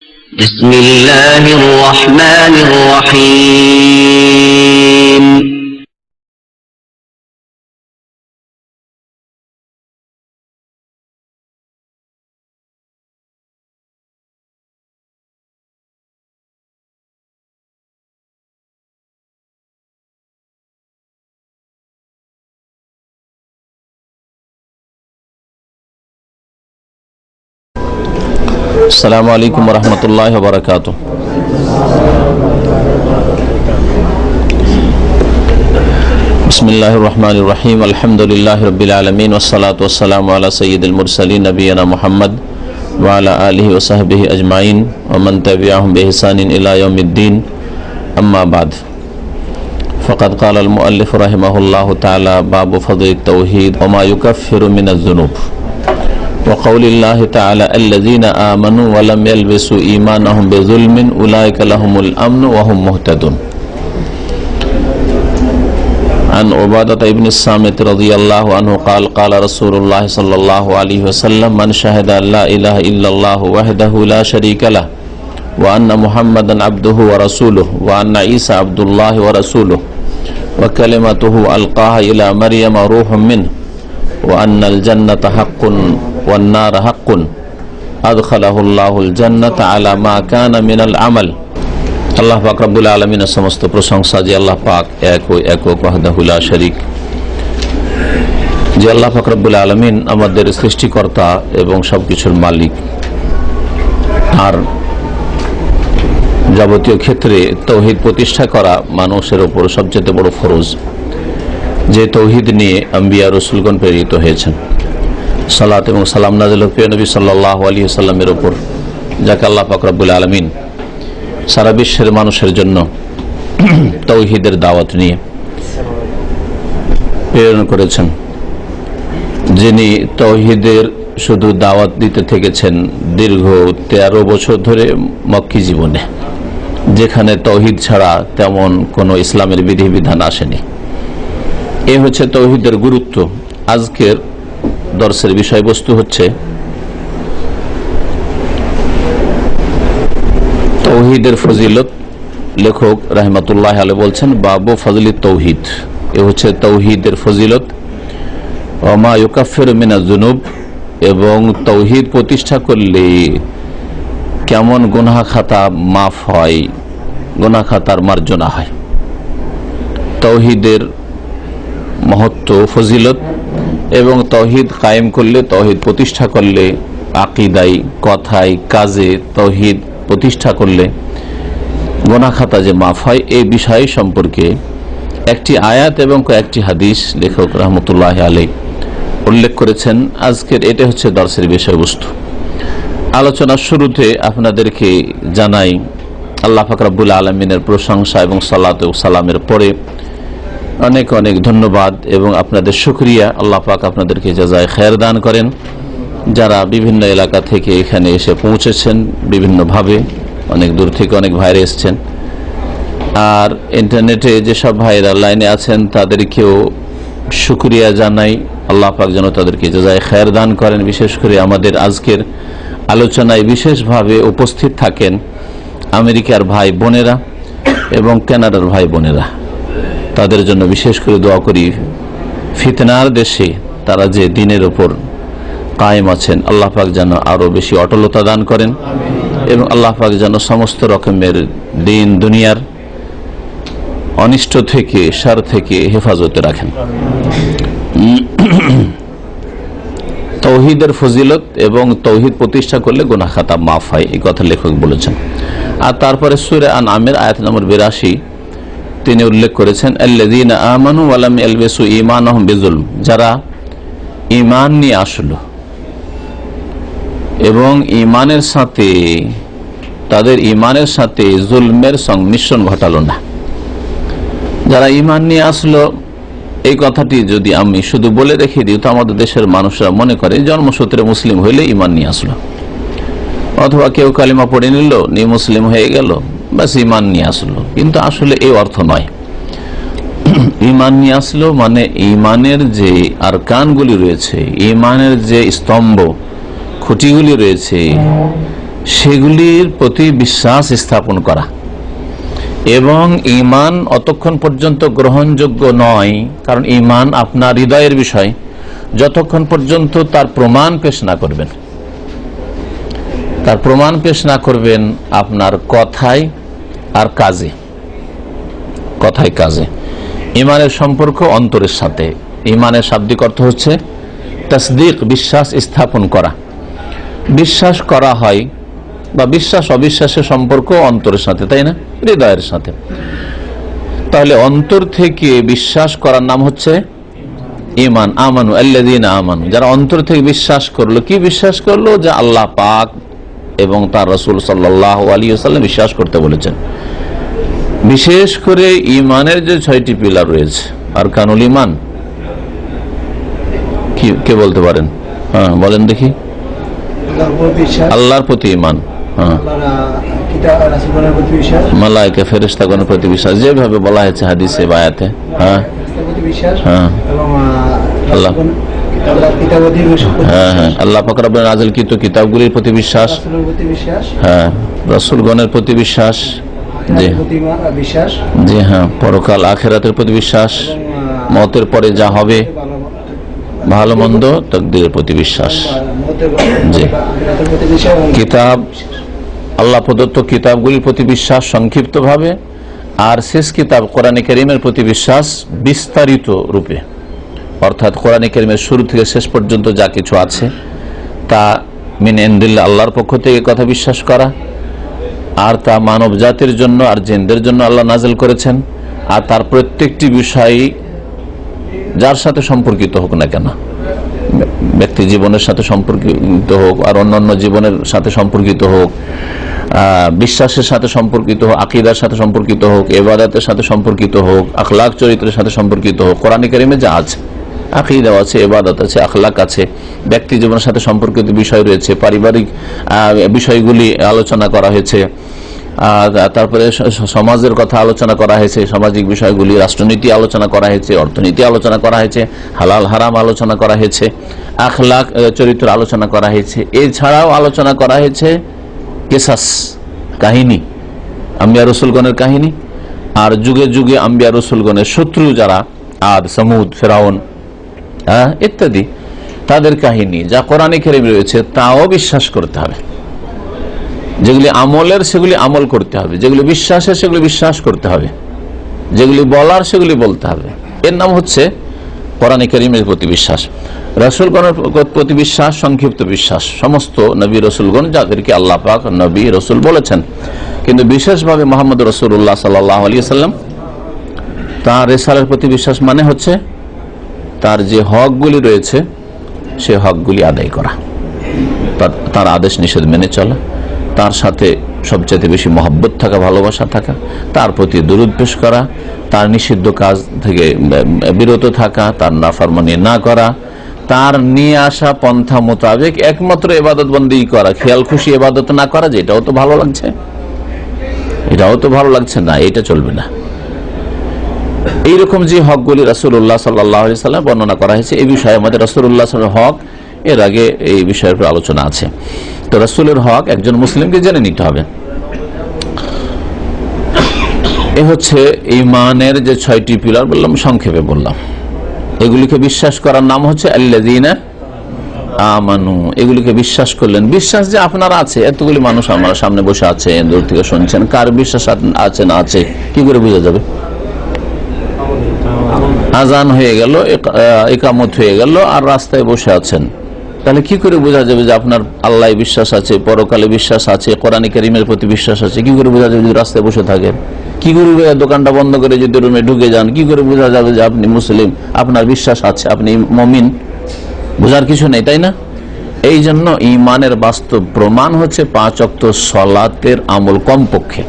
بسم الله الرحمن الرحيم আসসালামু আলাইকুম ওয়া রাহমাতুল্লাহি ওয়া বারাকাতুহু। বিসমিল্লাহির রহমানির রহিম। আলহামদুলিল্লাহি রাব্বিল আলামিন ওয়াস সালাতু ওয়াস সালামু আলা সাইয়্যিদিল মুরসালিন নবিয়িনা মুহাম্মদ ওয়া আলা আলিহি ওয়া সাহবিহি আজমাইন ওয়া মান তাবি'আহুম বিইহসানিন ইলা ইয়াউমিদ্দিন। আম্মা বাদ। ফাকাদ ক্বালাল মুআল্লিফ রাহিমাহুল্লাহু তাআলা বাবু ফাদলিত তাওহীদ ওয়া মা ইউকাফফিরু মিনাজ যুনুব। وقول الله تعالى الذين آمنوا ولم يلبسوا إيمانهم بظلم أولئك لهم الأمن وهم مهتدون. عن عبادة بن الصامت رضي الله عنه قال قال رسول الله صلى الله عليه وسلم من شهد أن لا إله إلا الله وحده لا شريك له وأن محمدا عبده ورسوله وأن عيسى عبد الله ورسوله وكلمته ألقاها إلى مريم روح منه وأن الجنة حق والنار حق أدخله الله الجنة على ما كان من العمل. আল্লাহ পাক রব্বুল আলামিনের সমস্ত প্রশংসা যে আল্লাহ পাক একক ওয়াহদাহু লা শারীক, যে আল্লাহ পাক রব্বুল আলামিন আমাদের সৃষ্টিকর্তা এবং সবকিছুর মালিক। আর যাবতীয় ক্ষেত্রে তাওহীদ প্রতিষ্ঠা করা মানুষের উপর সবচেয়ে বড় ফরজ, যে তাওহীদ নিয়ে আম্বিয়া রাসূলগণ প্রেরিত হয়েছেন। সালাত এবং সালাম নাযিল হোক প্রিয় নবী সাল্লাল্লাহু আলাইহি ওয়াসাল্লামের উপর, যাকে আল্লাহ পাক রব্বুল আলামিন সারা বিশ্বের মানুষের জন্য তাওহীদের দাওয়াত নিয়ে প্রেরণ করেছেন, যিনি তাওহীদের শুধু দাওয়াত দিতে থেকেছেন দীর্ঘ 13 বছর ধরে মক্কি জীবনে, যেখানে তাওহীদ ছাড়া তেমন কোনো ইসলামের বিধিবিধান আসেনি। এ হচ্ছে তাওহীদের গুরুত্ব। আজকের দর্শের বিষয়বস্তু হচ্ছে তাওহীদের ফজিলত। লেখক রাহমাতুল্লাহ আলাইহি বলছেন বাবু ফজলি তাওহীদ। এ হচ্ছে তাওহীদের ফজিলত। ওয়া মা ইউকাফিরু মিনাজ যুনুব, এবং তাওহীদ প্রতিষ্ঠা করলে কেমন গুনাহ খাতা মাফ হয়, গুনাহ খাতার মার্জনা হয়। তাওহীদের মহত্ব, ফজিলত এবং তাওহীদ কায়েম করলে, তাওহীদ প্রতিষ্ঠা করলে, আকীদায়, কথায়, কাজে তাওহীদ প্রতিষ্ঠা করলে গুনাহ খাতা যে মাফ হয়, এই বিষয় সম্পর্কে একটি আয়াত এবং কয়েকটি হাদিস লেখক রাহমাতুল্লাহি আলাইহি উল্লেখ করেছেন। আজকের এটা হচ্ছে দর্শের বিষয়বস্তু। আলোচনার শুরুতে আপনাদেরকে জানাই আল্লাহ পাক রব্বুল আলামিনের প্রশংসা এবং সালাত ও সালামের পরে অনেক অনেক ধন্যবাদ এবং আপনাদের শুকরিয়া। আল্লাহ পাক আপনাদেরকে জাযায়ে খায়ের দান করেন, যারা বিভিন্ন এলাকা থেকে এখানে এসে পৌঁছেছেন বিভিন্নভাবে, অনেক দূর থেকে অনেক ভাইরা এসছেন। আর ইন্টারনেটে যেসব ভাইরা লাইনে আছেন তাদেরকেও শুকরিয়া জানাই। আল্লাহ পাক যেন তাদেরকে জাযায়ে খায়ের দান করেন। বিশেষ করে আমাদের আজকের আলোচনায় বিশেষভাবে উপস্থিত থাকেন আমেরিকার ভাই বোনেরা এবং কানাডার ভাই বোনেরা। তাদের জন্য বিশেষ করে দোয়া করি। ফিতনার দেশে তারা যে দিনের উপর কায়েম আছেন, আল্লাহ পাক যেন আরো বেশি অটলতা দান করেন এবং আল্লাহ পাক যেন সমস্ত রকমের দিন দুনিয়ার অনিষ্ট থেকে, শার থেকে হেফাজতে রাখেন। তাওহীদের ফজিলত এবং তাওহীদ প্রতিষ্ঠা করলে গুনাহ খাতা মাফ হয়, এই কথা লেখক বলেছেন। আর তারপরে সূরা আনআমের আয়াত নম্বর 82 তিনি উল্লেখ করেছেন আল্লাযীনা আমানু ওয়া লাম ইয়ালবিসু ঈমানাহুম বিযুলম, যারা ঈমান নিয়ে আসলো এবং ঈমানের সাথে, তাদের ঈমানের সাথে জুলমের সংমিশ্রণ ঘটালো না। যারা ঈমান নিয়ে আসলো, এই কথাটি যদি আমি শুধু বলে রেখে দিই তো আমাদের দেশের মানুষরা মনে করে জন্মসূত্রে মুসলিম হইলে ঈমান নিয়ে আসলো, অথবা কেউ কালিমা পড়ে নিল, নিয়ে মুসলিম হয়ে গেল, বাস ঈমান নিয়ে আসলো। কিন্তু আসলে এই অর্থ নয়। ঈমান নিয়ে আসলো মানে ঈমানের যে আরকানগুলি রয়েছে, ঈমানের যে স্তম্ভ খুঁটিগুলি রয়েছে, সেগুলির প্রতি বিশ্বাস স্থাপন করা। এবং ঈমান অতক্ষণ পর্যন্ত গ্রহণযোগ্য নয়, কারণ ঈমান আপনার হৃদয়ের বিষয়, যতক্ষণ পর্যন্ত তার প্রমাণ পেশ না করবেন। তার প্রমাণ পেশ না করবেন আপনার কথায় আর কাজে। কথায় কাজে ঈমানের সম্পর্ক অন্তরের সাথে। ঈমানের শাব্দিক অর্থ হচ্ছে তাসদীক, বিশ্বাস স্থাপন করা। বিশ্বাস করা হয় বা বিশ্বাস অবিশ্বাসের সম্পর্ক অন্তরের সাথে, তাই না, হৃদয়ের সাথে। তাহলে অন্তর থেকে বিশ্বাস করার নাম হচ্ছে ঈমান। আমানু আল্লাযীনা আমানু, যারা অন্তর থেকে বিশ্বাস করলো। কি বিশ্বাস করলো? যে আল্লাহ পাক এবং তার রাসূল সাল্লাল্লাহু আলাইহি ওয়াসাল্লাম বিশ্বাস করতে বলেছেন। বিশেষ করে ঈমানের যে 6টি পিলার রয়েছে, আরকানুল ঈমান, কি কে বলতে পারেন? হ্যাঁ বলেন দেখি। আল্লাহর প্রতি ঈমান, মালায়েকা ফেরেশতাগণের প্রতি বিশ্বাস, যেভাবে বলা হয়েছে হাদিসে বা আয়াতে। হ্যাঁ হ্যাঁ আল্লাহ, হ্যাঁ হ্যাঁ আল্লাহ পাক রব্বুল নাযিলকৃত কিতাবগুলির প্রতি বিশ্বাস, হ্যাঁ রাসূলগণের প্রতি বিশ্বাস, জি হ্যাঁ পরকাল আখিরাতের প্রতি বিশ্বাস, মওতের পরে যা হবে ভালো মন্দ তাকদীরের প্রতি বিশ্বাস। জি, কিতাব, আল্লাহ প্রদত্ত কিতাবগুলির প্রতি বিশ্বাস সংক্ষিপ্ত ভাবে, আর শেষ কিতাব কোরআনে কারীমের প্রতি বিশ্বাস বিস্তারিত রূপে। অর্থাৎ কোরআনে কারীমের শুরু থেকে শেষ পর্যন্ত যা কিছু আছে তা মিন ইনদিল্লাহ, আল্লাহর পক্ষ থেকে কথা বিশ্বাস করা, আর তা মানব জাতির জন্য আর জিনদের জন্য আল্লাহ নাযিল করেছেন। আর তার প্রত্যেকটি বিষয় যার সাথে সম্পর্কিত হোক না কেন, ব্যক্তি জীবনের সাথে সম্পর্কিত হোক আর অন্যান্য জীবনের সাথে সম্পর্কিত হোক, বিশ্বাসের সাথে সম্পর্কিত হোক, আকীদার সাথে সম্পর্কিত হোক, ইবাদতের সাথে সম্পর্কিত হোক, আখলাক চরিত্রের সাথে সম্পর্কিত হোক, কোরআনে কারীমে যা আছে, আকীদা আছে, ইবাদত আছে, আখলাক আছে, ব্যক্তি জীবনের সাথে সম্পর্কিত বিষয় রয়েছে, পারিবারিক বিষয়গুলি আলোচনা করা হয়েছে, তারপরে সমাজের কথা আলোচনা করা হয়েছে, সামাজিক বিষয়গুলি, রাষ্ট্রনীতি আলোচনা করা হয়েছে, অর্থনীতি আলোচনা করা হয়েছে, হালাল হারাম আলোচনা করা হয়েছে, আখলাক চরিত্র আলোচনা করা হয়েছে। এছাড়াও আলোচনা করা হয়েছে কিসাস, কাহিনী, আম্বিয়া রসুলগণের কাহিনী, আর যুগে যুগে আম্বিয়া রসুলগণের শত্রু যারা আদ, সামুদ, ফেরাউন ইত্যাদি, তাদের কাহিনী যা কোরআনে কারীমে রয়েছে তাও বিশ্বাস করতে হবে। যেগুলি আমলের সেগুলি আমল করতে হবে, যেগুলি বিশ্বাসের সেগুলি বিশ্বাস করতে হবে, যেগুলি বলার সেগুলি বলতে হবে। এর নাম হচ্ছে কোরআনে কারীমের প্রতি বিশ্বাস। রাসূলগণের প্রতি বিশ্বাস সংক্ষিপ্ত বিশ্বাস, সমস্ত নবী রসুলগণ যাদেরকে আল্লাহ পাক নবী রসুল বলেছেন, কিন্তু বিশেষভাবে মুহাম্মদ রাসূলুল্লাহ সাল্লাল্লাহু আলাইহি ওয়াসাল্লাম, তার রিসালার প্রতি বিশ্বাস মানে হচ্ছে তার যে হকগুলি রয়েছে সে হকগুলি আদায় করা, তার আদেশ নিষেধ মেনে চলা, তার সাথে সবচেয়ে বেশি মহব্বত থাকা, ভালোবাসা থাকা, তার প্রতি দরুদ পেশ করা, তার নিষিদ্ধ কাজ থেকে বিরত থাকা, তার নাফরমানি না করা, তার নিয়ে আসা পন্থা মোতাবেক একমাত্র ইবাদত বন্দেগী করা, খেয়াল খুশি ইবাদত না করা, যে এটাও তো ভালো লাগছে, এটাও তো ভালো লাগছে না, এটা চলবে না। এইরকম যে হকগুলি রাসূলুল্লাহ সাল্লাল্লাহু আলাইহি ওয়াসাল্লাম বর্ণনা করা হয়েছে, এই বিষয়ে আমাদের রাসূলুল্লাহ সাল্লাল্লাহু আলাইহি ওয়াসাল্লামের হক এর আগে এই বিষয়ের উপর আলোচনা আছে। তো রাসূলের হক একজন মুসলিমকে জেনে নিতে হবে। এ হচ্ছে ঈমানের যে 6টি পিলার বললাম, সংক্ষেপে বললাম। এগুলিকে বিশ্বাস করার নাম হচ্ছে আল্লাযীনা আমানু। এগুলিকে বিশ্বাস করলেন। বিশ্বাস যে আপনার আছে, এতগুলি মানুষ আমার সামনে বসে আছে, দূর থেকে শুনছেন, কার বিশ্বাস আছে না আছে কি করে বোঝা যাবে? আজান হয়ে গেল, ইকামত হয়ে গেল, আর রাস্তায় বসে আছেন, তাহলে কি করে বোঝা যাবে যে আপনার আল্লাহ বিশ্বাস আছে, পরকালে বিশ্বাস আছে, কোরআনে কারীমের প্রতি বিশ্বাস আছে? কি করে বোঝা যাবে যদি রাস্তায় বসে থাকেন? কি করে দোকানটা বন্ধ করে যদি রুমে ঢুকে যান, কি করে বোঝা যাবে যে আপনি মুসলিম, আপনার বিশ্বাস আছে, আপনি মুমিন? বোঝার কিছু নেই, তাই না? এই জন্য ঈমানের বাস্তব প্রমাণ হচ্ছে 5 ওয়াক্ত সালাতের আমল। কমপক্ষে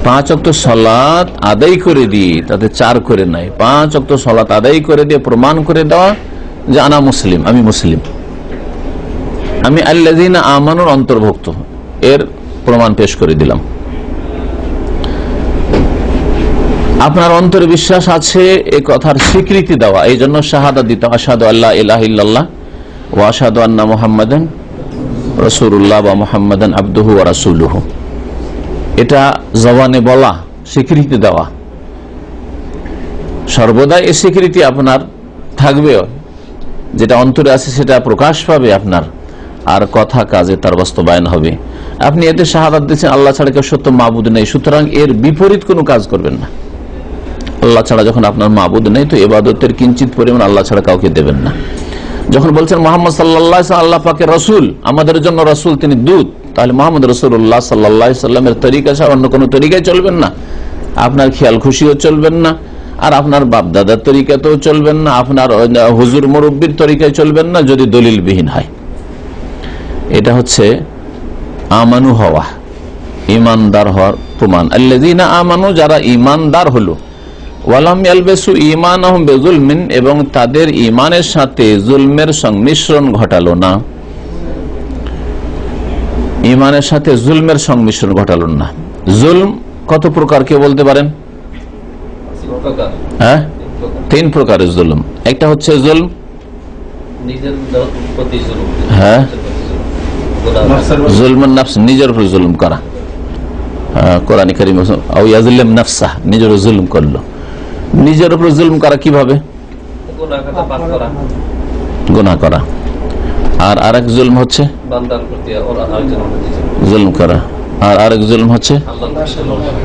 5 ওয়াক্ত সালাত আদায় করে দিয়ে, তাতে 4 করে নাই, 5 ওয়াক্ত সালাত আদায় করে দিয়ে প্রমাণ করে দেওয়া যে আনা মুসলিম, আমি মুসলিম, আমি আল্লাযীনা আমানুর অন্তর্ভুক্ত, এর প্রমাণ পেশ করে দিলাম। আপনার অন্তরে বিশ্বাস আছে এ কথার স্বীকৃতি দেওয়া, এই জন্য শাহাদাত দিতে, আশহাদু আল্লা ইলাহা ইল্লাল্লাহ ওয়া আশহাদু আন্না মুহাম্মাদান রাসূলুল্লাহ বা মুহাম্মাদান আবদুহু ওয়া রাসূলুহু, এটা জবানে বলা, স্বীকৃতি দেওয়া, সর্বদা এই স্বীকৃতি আপনার থাকবে, যেটা অন্তরে আছে সেটা প্রকাশ পাবে আপনার, আর কথা কাজে তার বাস্তবায়ন হবে। আপনি এতে শাহাদাত দিচ্ছেন আল্লাহ ছাড়া কেউ সত্য মাবুদ নেই, সুতরাং এর বিপরীত কোনো কাজ করবেন না। আল্লাহ ছাড়া যখন আপনার মাবুদ নেই, তো ইবাদতের কিঞ্চিত পরিমাণ আল্লাহ ছাড়া কাউকে দেবেন না। যখন বলছেন মুহাম্মদ সাল্লাল্লাহু আলাইহি ওয়াসাল্লাম আল্লাহ পাকের রাসূল, আমাদের জন্য রাসূল, তিনি দূত, তাহলে মুহাম্মদ রাসূলুল্লাহ সাল্লাল্লাহু আলাইহি ওয়াসাল্লামের তরিকা ছাড়া অন্য কোনো তরিকায় চলবেন না, আপনার খেয়াল খুশিও চলবেন না, আর আপনার বাপ দাদার তরিকাতেও চলবেন না, আপনার হুজুর মুরব্বির তরিকায় চলবেন না, যদি দলিলবিহীন হয়। এটা হচ্ছে আমানু হওয়া, ঈমানদার হওয়ার প্রমাণ। আল্লাযীনা আমানু, যারা ঈমানদার হলো, ওয়ালাম ইয়ালবিসু ঈমানাহুম বিযুলমিন, এবং তাদের ঈমানের সাথে জুলমের সংমিশ্রণ ঘটালো না, ঈমানের সাথে জুলমের সংমিশ্রণ ঘটালো না। জুলম কত প্রকার কে বলতে পারেন? হ্যাঁ, 3 প্রকারের জুলম। একটা হচ্ছে জুলম, হ্যাঁ, জুলমুন নাফস, নিজের উপর জুলুম করা। কোরআনে কারীম আও ইয়াজলিম নাফসা, নিজের জুলুম করলো। নিজের উপর জুলুম করা কিভাবে? গুনাহ করা। আর আরেক জুলম হচ্ছে জুলুম করা, আর আরেক জুলম হচ্ছে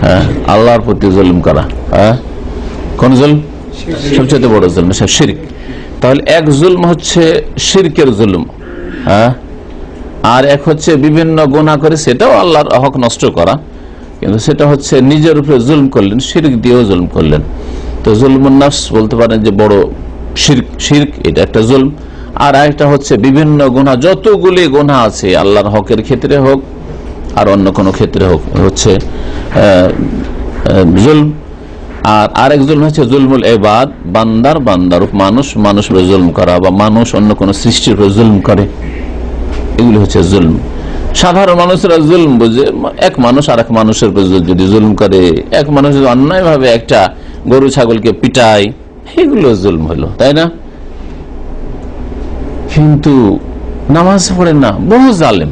হ্যাঁ আল্লাহর প্রতি জুলুম করা। হ্যাঁ, কোন জুলম? সবচেয়ে বড় জুলম শিরক। তাহলে এক জুলম হচ্ছে শিরকের জুলুম, হ্যাঁ, আর এক হচ্ছে বিভিন্ন গুনাহ করে সেটাও আল্লাহর হক নষ্ট করা, কিন্তু সেটা হচ্ছে নিজের উপরে জুলম করলেন, শিরক দিয়েও জুলম করলেন। তো জুলমুন নাফস বলতে পারেন যে বড় শিরক, এটা একটা জুলম। আর একটা হচ্ছে বিভিন্ন গুনাহ, যতগুলি গুনাহ আছে আল্লাহর হকের ক্ষেত্রে হোক আর অন্য কোনো ক্ষেত্রে হোক, হচ্ছে জুলম। আর আরেক জুলম হচ্ছে জুলমুল ইবাদ, বান্দার মানুষের উপর জুলম করা, বা মানুষ অন্য কোনো সৃষ্টির উপর জুলম করে, এগুলি হচ্ছে জুলম। সাধারণ মানুষেরা জুলম বুঝে, এক মানুষ আর এক মানুষের উপর যদি জুলম করে, এক মানুষ যদি অন্যায় ভাবে একটা গরু ছাগলকে পিটায়, এগুলো জুলম হলো, তাই না? কিন্তু নামাজ পড়ে না, বহু জালেম,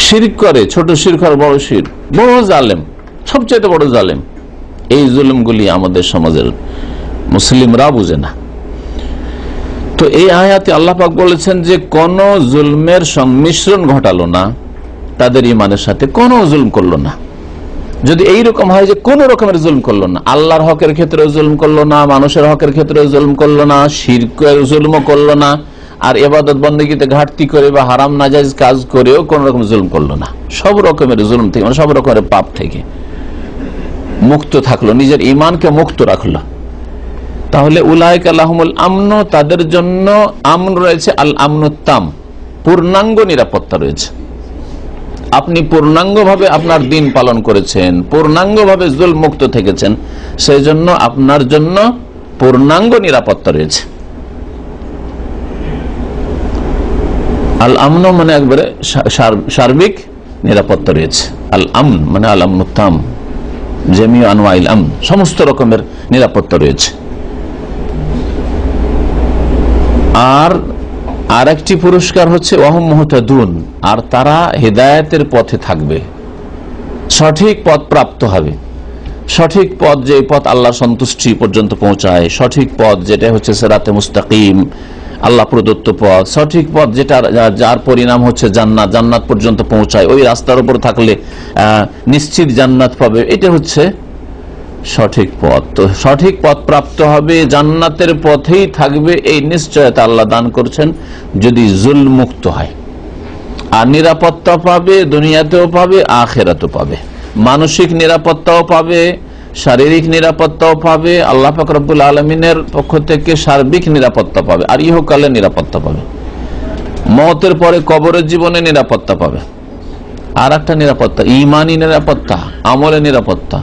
শিরক করে, ছোট শিরক আর বড় শিরক, বড় জালেম, সবচেয়ে বড় জালেম। এই জুলুমগুলি আমাদের সমাজের মুসলিমরা বুঝে না। তো এই আয়াতে আল্লাহ পাক বলেছেন যে কোন জুলমের সংমিশ্রণ ঘটালো না, তাদের ঈমানের সাথে কোনো জুলম করলো না। যদি এইরকম হয় যে কোন রকমের জুলম করলো না, আল্লাহর হকের ক্ষেত্রে জুলম করলো না, মানুষের হকের ক্ষেত্রে জুলম করলো না, শিরকের জুলমও করলো না, আর ইবাদত বন্দেগীতে ঘাটতি করে বা হারাম নাজায়েজ কাজ করেও কোন রকম জুলম করলো না, সব রকমের জুলম থেকে, মানে সব রকমের পাপ থেকে মুক্ত থাকলো, নিজের ঈমানকে মুক্ত রাখলো, তাহলে উলাইকা লাহুমুল আমন, তাদের জন্য আমন রয়েছে, আল আমনুত্তাম, পূর্ণাঙ্গ নিরাপত্তা রয়েছে। আপনি পূর্ণাঙ্গভাবে আপনার দিন পালন করেছেন, পূর্ণাঙ্গভাবে জুলম মুক্ত থেকেছেন, সেই জন্য আপনার জন্য পূর্ণাঙ্গ নিরাপত্তা রয়েছে। আল আমন মানে একবারে সার্বিক নিরাপত্তা রয়েছে। আল আমন মানে আল আমনুত্তাম, জামিউ আনওয়াইল আমন, সমস্ত রকমের নিরাপত্তা রয়েছে। আর একটি পুরস্কার হচ্ছে ওয়াহুম মুহতাদুন, আর তারা হেদায়েতের পথে থাকবে, সঠিক পথ প্রাপ্ত হবে। সঠিক পথ, যে পথ আল্লাহর সন্তুষ্টি পর্যন্ত পৌঁছায়, সঠিক পথ যেটা হচ্ছে সিরাতে মুস্তাকিম, আল্লাহ প্রদত্ত পথ, সঠিক পথ যেটা যার পরিণাম হচ্ছে জান্নাত, জান্নাত পর্যন্ত পৌঁছায়, ওই রাস্তার উপর থাকলে নিশ্চিত জান্নাত পাবে, এটা হচ্ছে সঠিক পথ। তো সঠিক পথ প্রাপ্ত হবে, জান্নাতের পথেই থাকবে, এই নিশ্চয়তা আল্লাহ দান করছেন যদি জুলম মুক্ত হয়। আর নিরাপত্তা পাবে, দুনিয়াতেও পাবে, আখিরাতেও পাবে, মানসিক নিরাপত্তাও পাবে, শারীরিক নিরাপত্তাও পাবে, আল্লাহ পাক রব্বুল আলামিনের পক্ষ থেকে সার্বিক নিরাপত্তা পাবে, আর ইহকালের নিরাপত্তা পাবে, মওতের পরে কবরের জীবনে নিরাপত্তা পাবে। আর একটা নিরাপত্তা, ঈমানি নিরাপত্তা, আমলের নিরাপত্তা।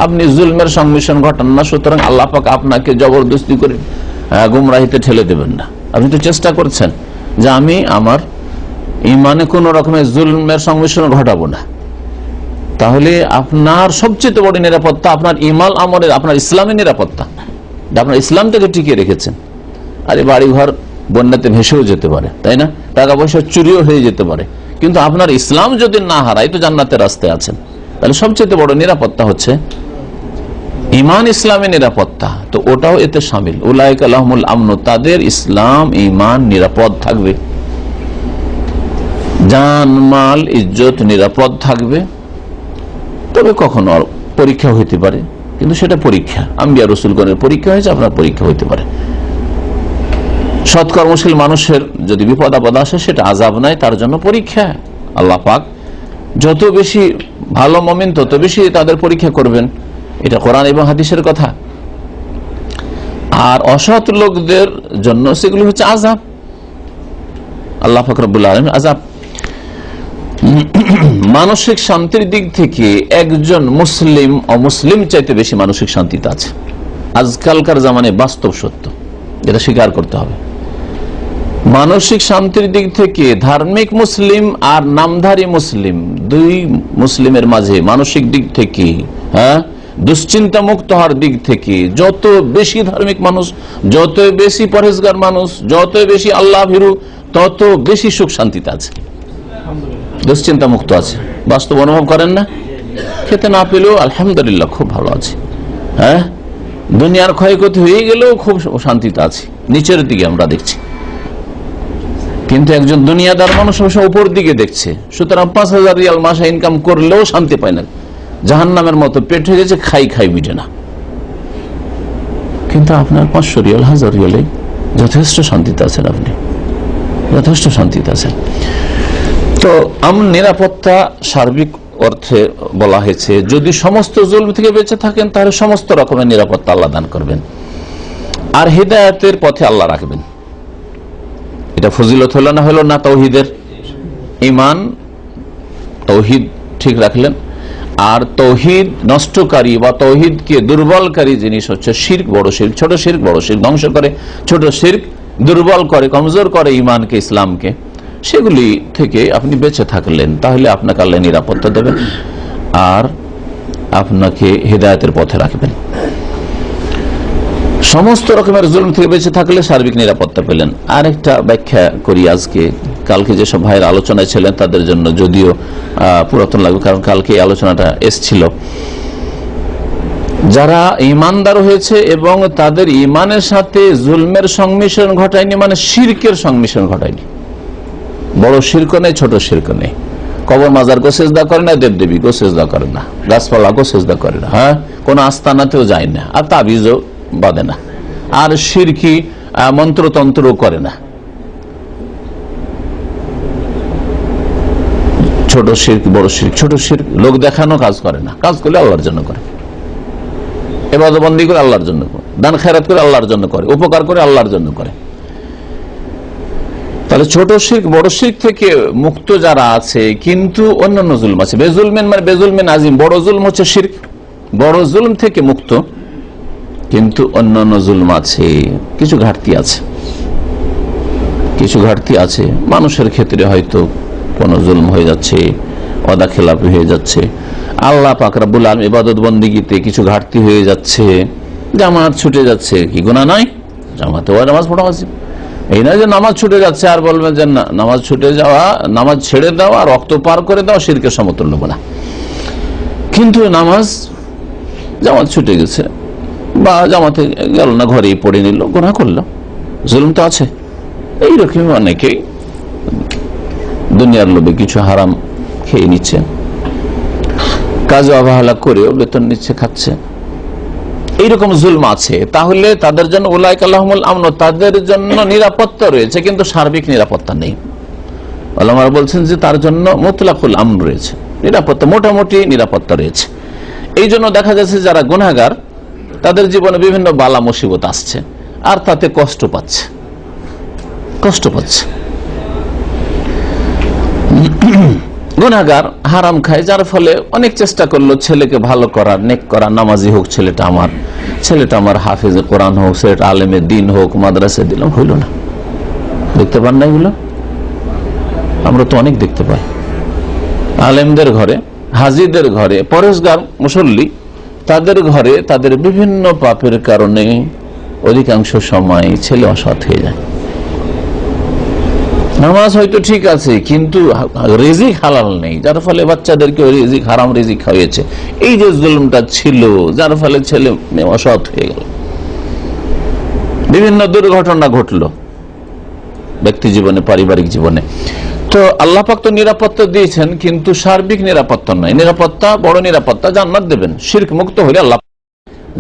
আপনি জুলমের সংমিশ্রণ ঘটান না, সুতরাং আল্লাহ পাক আপনাকে জবরদস্তি করে গুমরাহিতে ঠেলে দেবেন না। আপনি তো চেষ্টা করছেন যে আমি আমার ঈমানে কোন রকমের জুলমের সংমিশ্রণ ঘটাবো না, তাহলে আপনার সবচেয়ে বড় নিরাপত্তা আপনার ঈমান আমলের, আপনার ইসলামের নিরাপত্তা, আপনার ইসলামটাকে টিকিয়ে রেখেছেন। আরে বাড়িঘর বন্যাতে ভেসেও যেতে পারে, তাই না? টাকা পয়সা চুরিও হয়ে যেতে পারে, কিন্তু আপনার ইসলাম যদি না হারায় তো জান্নাতের রাস্তায় আছেন। তাহলে সবচেয়ে বড় নিরাপত্তা হচ্ছে ইমান, ইসলামের নিরাপত্তা, তো ওটাও এতে শামিল। উলাইকা লাহুমুল আমন, তাদের ইসলাম ইমান নিরাপদ থাকবে, জান মাল ইজ্জত নিরাপদ থাকবে। তবে কখনো পরীক্ষা হইতে পারে, কিন্তু সেটা পরীক্ষা, আম্বিয়া রাসূলগণের পরীক্ষা হয়েছে, আপনার পরীক্ষা হইতে পারে। সৎকর্মশীল মানুষের যদি বিপদ আপদ আসে সেটা আযাব নাই, তার জন্য পরীক্ষা। আল্লাহ পাক যত বেশি ভালো মুমিন তত বেশি তাদের পরীক্ষা করবেন, এটা কোরআন এবং হাদিসের কথা। আর অসৎ লোকদের জন্য সেগুলি হচ্ছে আযাব। আল্লাহ পাক রব্বুল আলামিন আযাব। মানসিক শান্তির দিক থেকে একজন মুসলিম অমুসলিম চাইতে বেশি মানসিক শান্তিতে আছে, আজকালকার জামানে বাস্তব সত্য, এটা স্বীকার করতে হবে। মানসিক শান্তির দিক থেকে ধার্মিক মুসলিম আর নামধারী মুসলিম, দুই মুসলিমের মাঝে মানসিক দিক থেকে, দুশ্চিন্তা মুক্ত হওয়ার দিক থেকে যত বেশি ধার্মিক মানুষ, যত বেশি পরহেজগার মানুষ, যত বেশি আল্লাহ ভীরু, তত বেশি সুখ শান্তিতে আছে, দুশ্চিন্তা মুক্ত আছে। বাস্তব অনুভব করেন না? খেতে না পেলেও আলহামদুলিল্লাহ খুব ভালো আছে, দুনিয়ার ক্ষয়ক্ষতি হয়ে গেলেও খুব শান্তিতে আছে, নিচের দিকে আমরা দেখছি। কিন্তু একজন দুনিয়াদার মানুষ উপর দিকে দেখছে, সুতরাং 5,000 রিয়াল মাসে ইনকাম করলেও শান্তি পায় না, জাহান্নামের মতো পেট হয়ে গেছে, খাই মিটে না। কিন্তু আপনার 500 রিয়াল 1000 রিয়ালে যথেষ্ট শান্তিতে আছেন, আপনি যথেষ্ট শান্তিতে আছেন। তো নিরাপত্তা সার্বিক অর্থে বলা হয়েছে, যদি সমস্ত জুলম থেকে বেঁচে থাকেন তাহলে সমস্ত রকমের নিরাপত্তা আল্লাহ দান করবেন, আর হিদায়াতের পথে আল্লাহ রাখবেন। এটা ফজিলত হলো না, হলো না তাওহীদের? ঈমান তাওহীদ ঠিক রাখলেন, আর তাওহীদ নষ্টকারী বা তাওহীদকে দুর্বলকারী জিনিস হচ্ছে শিরক, বড় শিরক, ছোট শিরক, বড় শিরক ধ্বংস করে, ছোট শিরক দুর্বল করে, কমজোর করে ঈমানকে, ইসলামকে। সেগুলি থেকে আপনি বেঁচে থাকলেন, তাহলে আপনাকে আল্লাহ নিরাপত্তা দেবেন আর আপনাকে হিদায়াতের পথে রাখবেন। সমস্ত রকমের জুলম থেকে বেঁচে থাকলে সার্বিক নিরাপত্তা পেলেন। আরেকটা ব্যাখ্যা করি আজকে, কালকে যেসব ভাইয়ের আলোচনায় ছিলেন তাদের জন্য যদিও পুরাতন লাগবে, কারণ কালকে এই আলোচনাটা এসছিল। যারা ইমানদার হয়েছে এবং তাদের ইমানের সাথে জুলমের সংমিশ্রণ ঘটায়নি, মানে শিরকের সংমিশ্রণ ঘটায়নি, বড় শিরক নেই, ছোট শিরক নেই, কবর মাজার গো সেজদা করে না, দেবদেবী গো সেজদা করে না, গাছপালা গো সেজদা করে না, কোন আস্তানাতেও যায় না, আর তাবিজও বাঁধে না, আর শিরকি মন্ত্রতন্ত্র করে না। ছোট শিরক, বড় শিরক। ছোট শিরক লোক দেখানো কাজ করে না, কাজ করলে আল্লাহর জন্য করে, ইবাদত বন্দেগী করে আল্লাহর জন্য করে, দান খেরাত করে আল্লাহর জন্য করে, উপকার করে আল্লাহর জন্য করে। তাহলে ছোট শিরক বড় শিরক থেকে মুক্ত যারা আছে, কিন্তু অন্যান্য জুলম আছে, বেজুলমেন মানে বেজুলমেন আজিম, বড় জুলম হচ্ছে শিরক, বড় জুলম থেকে মুক্ত, কিন্তু অন্যান্য জুলম আছে, কিছু ঘাটতি আছে, কিছু ঘাটতি আছে। মানুষের ক্ষেত্রে হয়তো কোন জুলম হয়ে যাচ্ছে, ওয়াদা খেলাপি হয়ে যাচ্ছে, আল্লাহ পাক রব্বুল আলামিন ইবাদত বন্দেগীতে কিছু ঘাটতি হয়ে যাচ্ছে, জামাত ছুটে যাচ্ছে, কি গুনাহ নাই? জামাতে ওয়া নামাজ পড়া উচিত। এই নয় যে নামাজ ছুটে যাচ্ছে আর বলবেন যে না, নামাজ ছুটে যাওয়া, নামাজ ছেড়ে দেওয়া, রক্ত পার করে দেওয়া শিরকের সমতুল্য না। কিন্তু নামাজ জামাত ছুটে গেছে বা জামাতে গেল না, ঘরেই পড়ে নিল, গুনাহ করলো, জুলুম তো আছে। এইরকম অনেকেই দুনিয়ার লোভে কিছু হারাম খেয়ে নিচ্ছে, কাজে অবহেলা করেও বেতন নিচ্ছে, খাচ্ছে, এইরকম জুলম আছে। তাহলে তাদের জন্য উলাইকা লাহুমুল আমন, তাদের জন্য নিরাপত্তা রয়েছে, কিন্তু সার্বিক নিরাপত্তা নেই। ওলামারা বলছেন যে তার জন্য মুতলাকুল আমন রয়েছে, নিরাপত্তা, মোটামুটি নিরাপত্তা রয়েছে। এই জন্য দেখা যাচ্ছে যারা গুনাহগার তাদের জীবনে বিভিন্ন বালা মুসিবত আসছে আর তাতে কষ্ট পাচ্ছে। গুনাহগার হারাম খায়, যার ফলে অনেক চেষ্টা করলো ছেলেকে ভালো করার, নেক করার, নামাজি হোক ছেলেটা আমার হাফেজে কোরআন হোক, ছেলেটা আলেমে দিন হোক, মাদ্রাসায় দিলাম, হইল না। দেখতে পান না এগুলো? আমরা তো অনেক দেখতে পাই আলেমদের ঘরে, হাজিদের ঘরে, পরেশগার মুসল্লি, তাদের ঘরে তাদের বিভিন্ন পাপের কারণে অধিকাংশ সময় ছেলে অসৎ হয়ে যায়, নামাজ হয়তো ঠিক আছে কিন্তু রিজিক হালাল নেই, যার ফলে বাচ্চাদেরকে রিজিক হারাম রিজিক খাইয়েছে। এই যে জুলুমটা ছিল, যার ফলে ছেলে মেয়ে অসৎ হয়ে গেল, বিভিন্ন দুর্ঘটনা ঘটলো ব্যক্তি জীবনে, পারিবারিক জীবনে। তো আল্লাহ পাক তো নিরাপত্তা দিয়েছেন, কিন্তু সার্বিক নিরাপত্তা নয়। নিরাপত্তা, বড় নিরাপত্তা, জান্নাত দেবেন। শিরক মুক্ত হলে আল্লাহ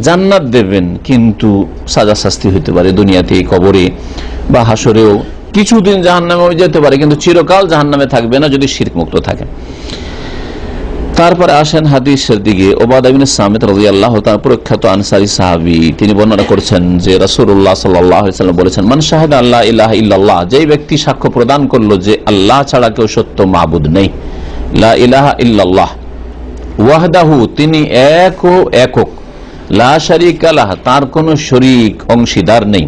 জান্নাত দেবেন, কিন্তু সাজা শাস্তি হইতে পারে দুনিয়াতে, কবরে বা হাসরেও। কিছুদিন জাহান্নামে যেতে পারে, কিন্তু চিরকাল জাহান্নামে থাকবে না যদি শিরক মুক্ত থাকে। তারপরে আসেন হাদিসের দিকে। ওবাদা ইবনে সামিত রাদিয়াল্লাহু তাআলা প্রখ্যাত আনসারী সাহাবী, তিনি বর্ণনা করেছেন যে রাসূলুল্লাহ সাল্লাল্লাহু আলাইহি ওয়াসাল্লাম বলেছেন, মান শাহাদা আল্লা ইলাহা ইল্লাল্লাহ, যেই ব্যক্তি সাক্ষ্য প্রদান করলো যে আল্লাহ ছাড়া কেউ সত্য মাবুদ নেই, লা ইলাহা ইল্লাল্লাহ, ওয়াহদাহু, তিনি এক ও একক, লা শারীকা লাহ, তার কোনো শরীক অংশীদার নেই।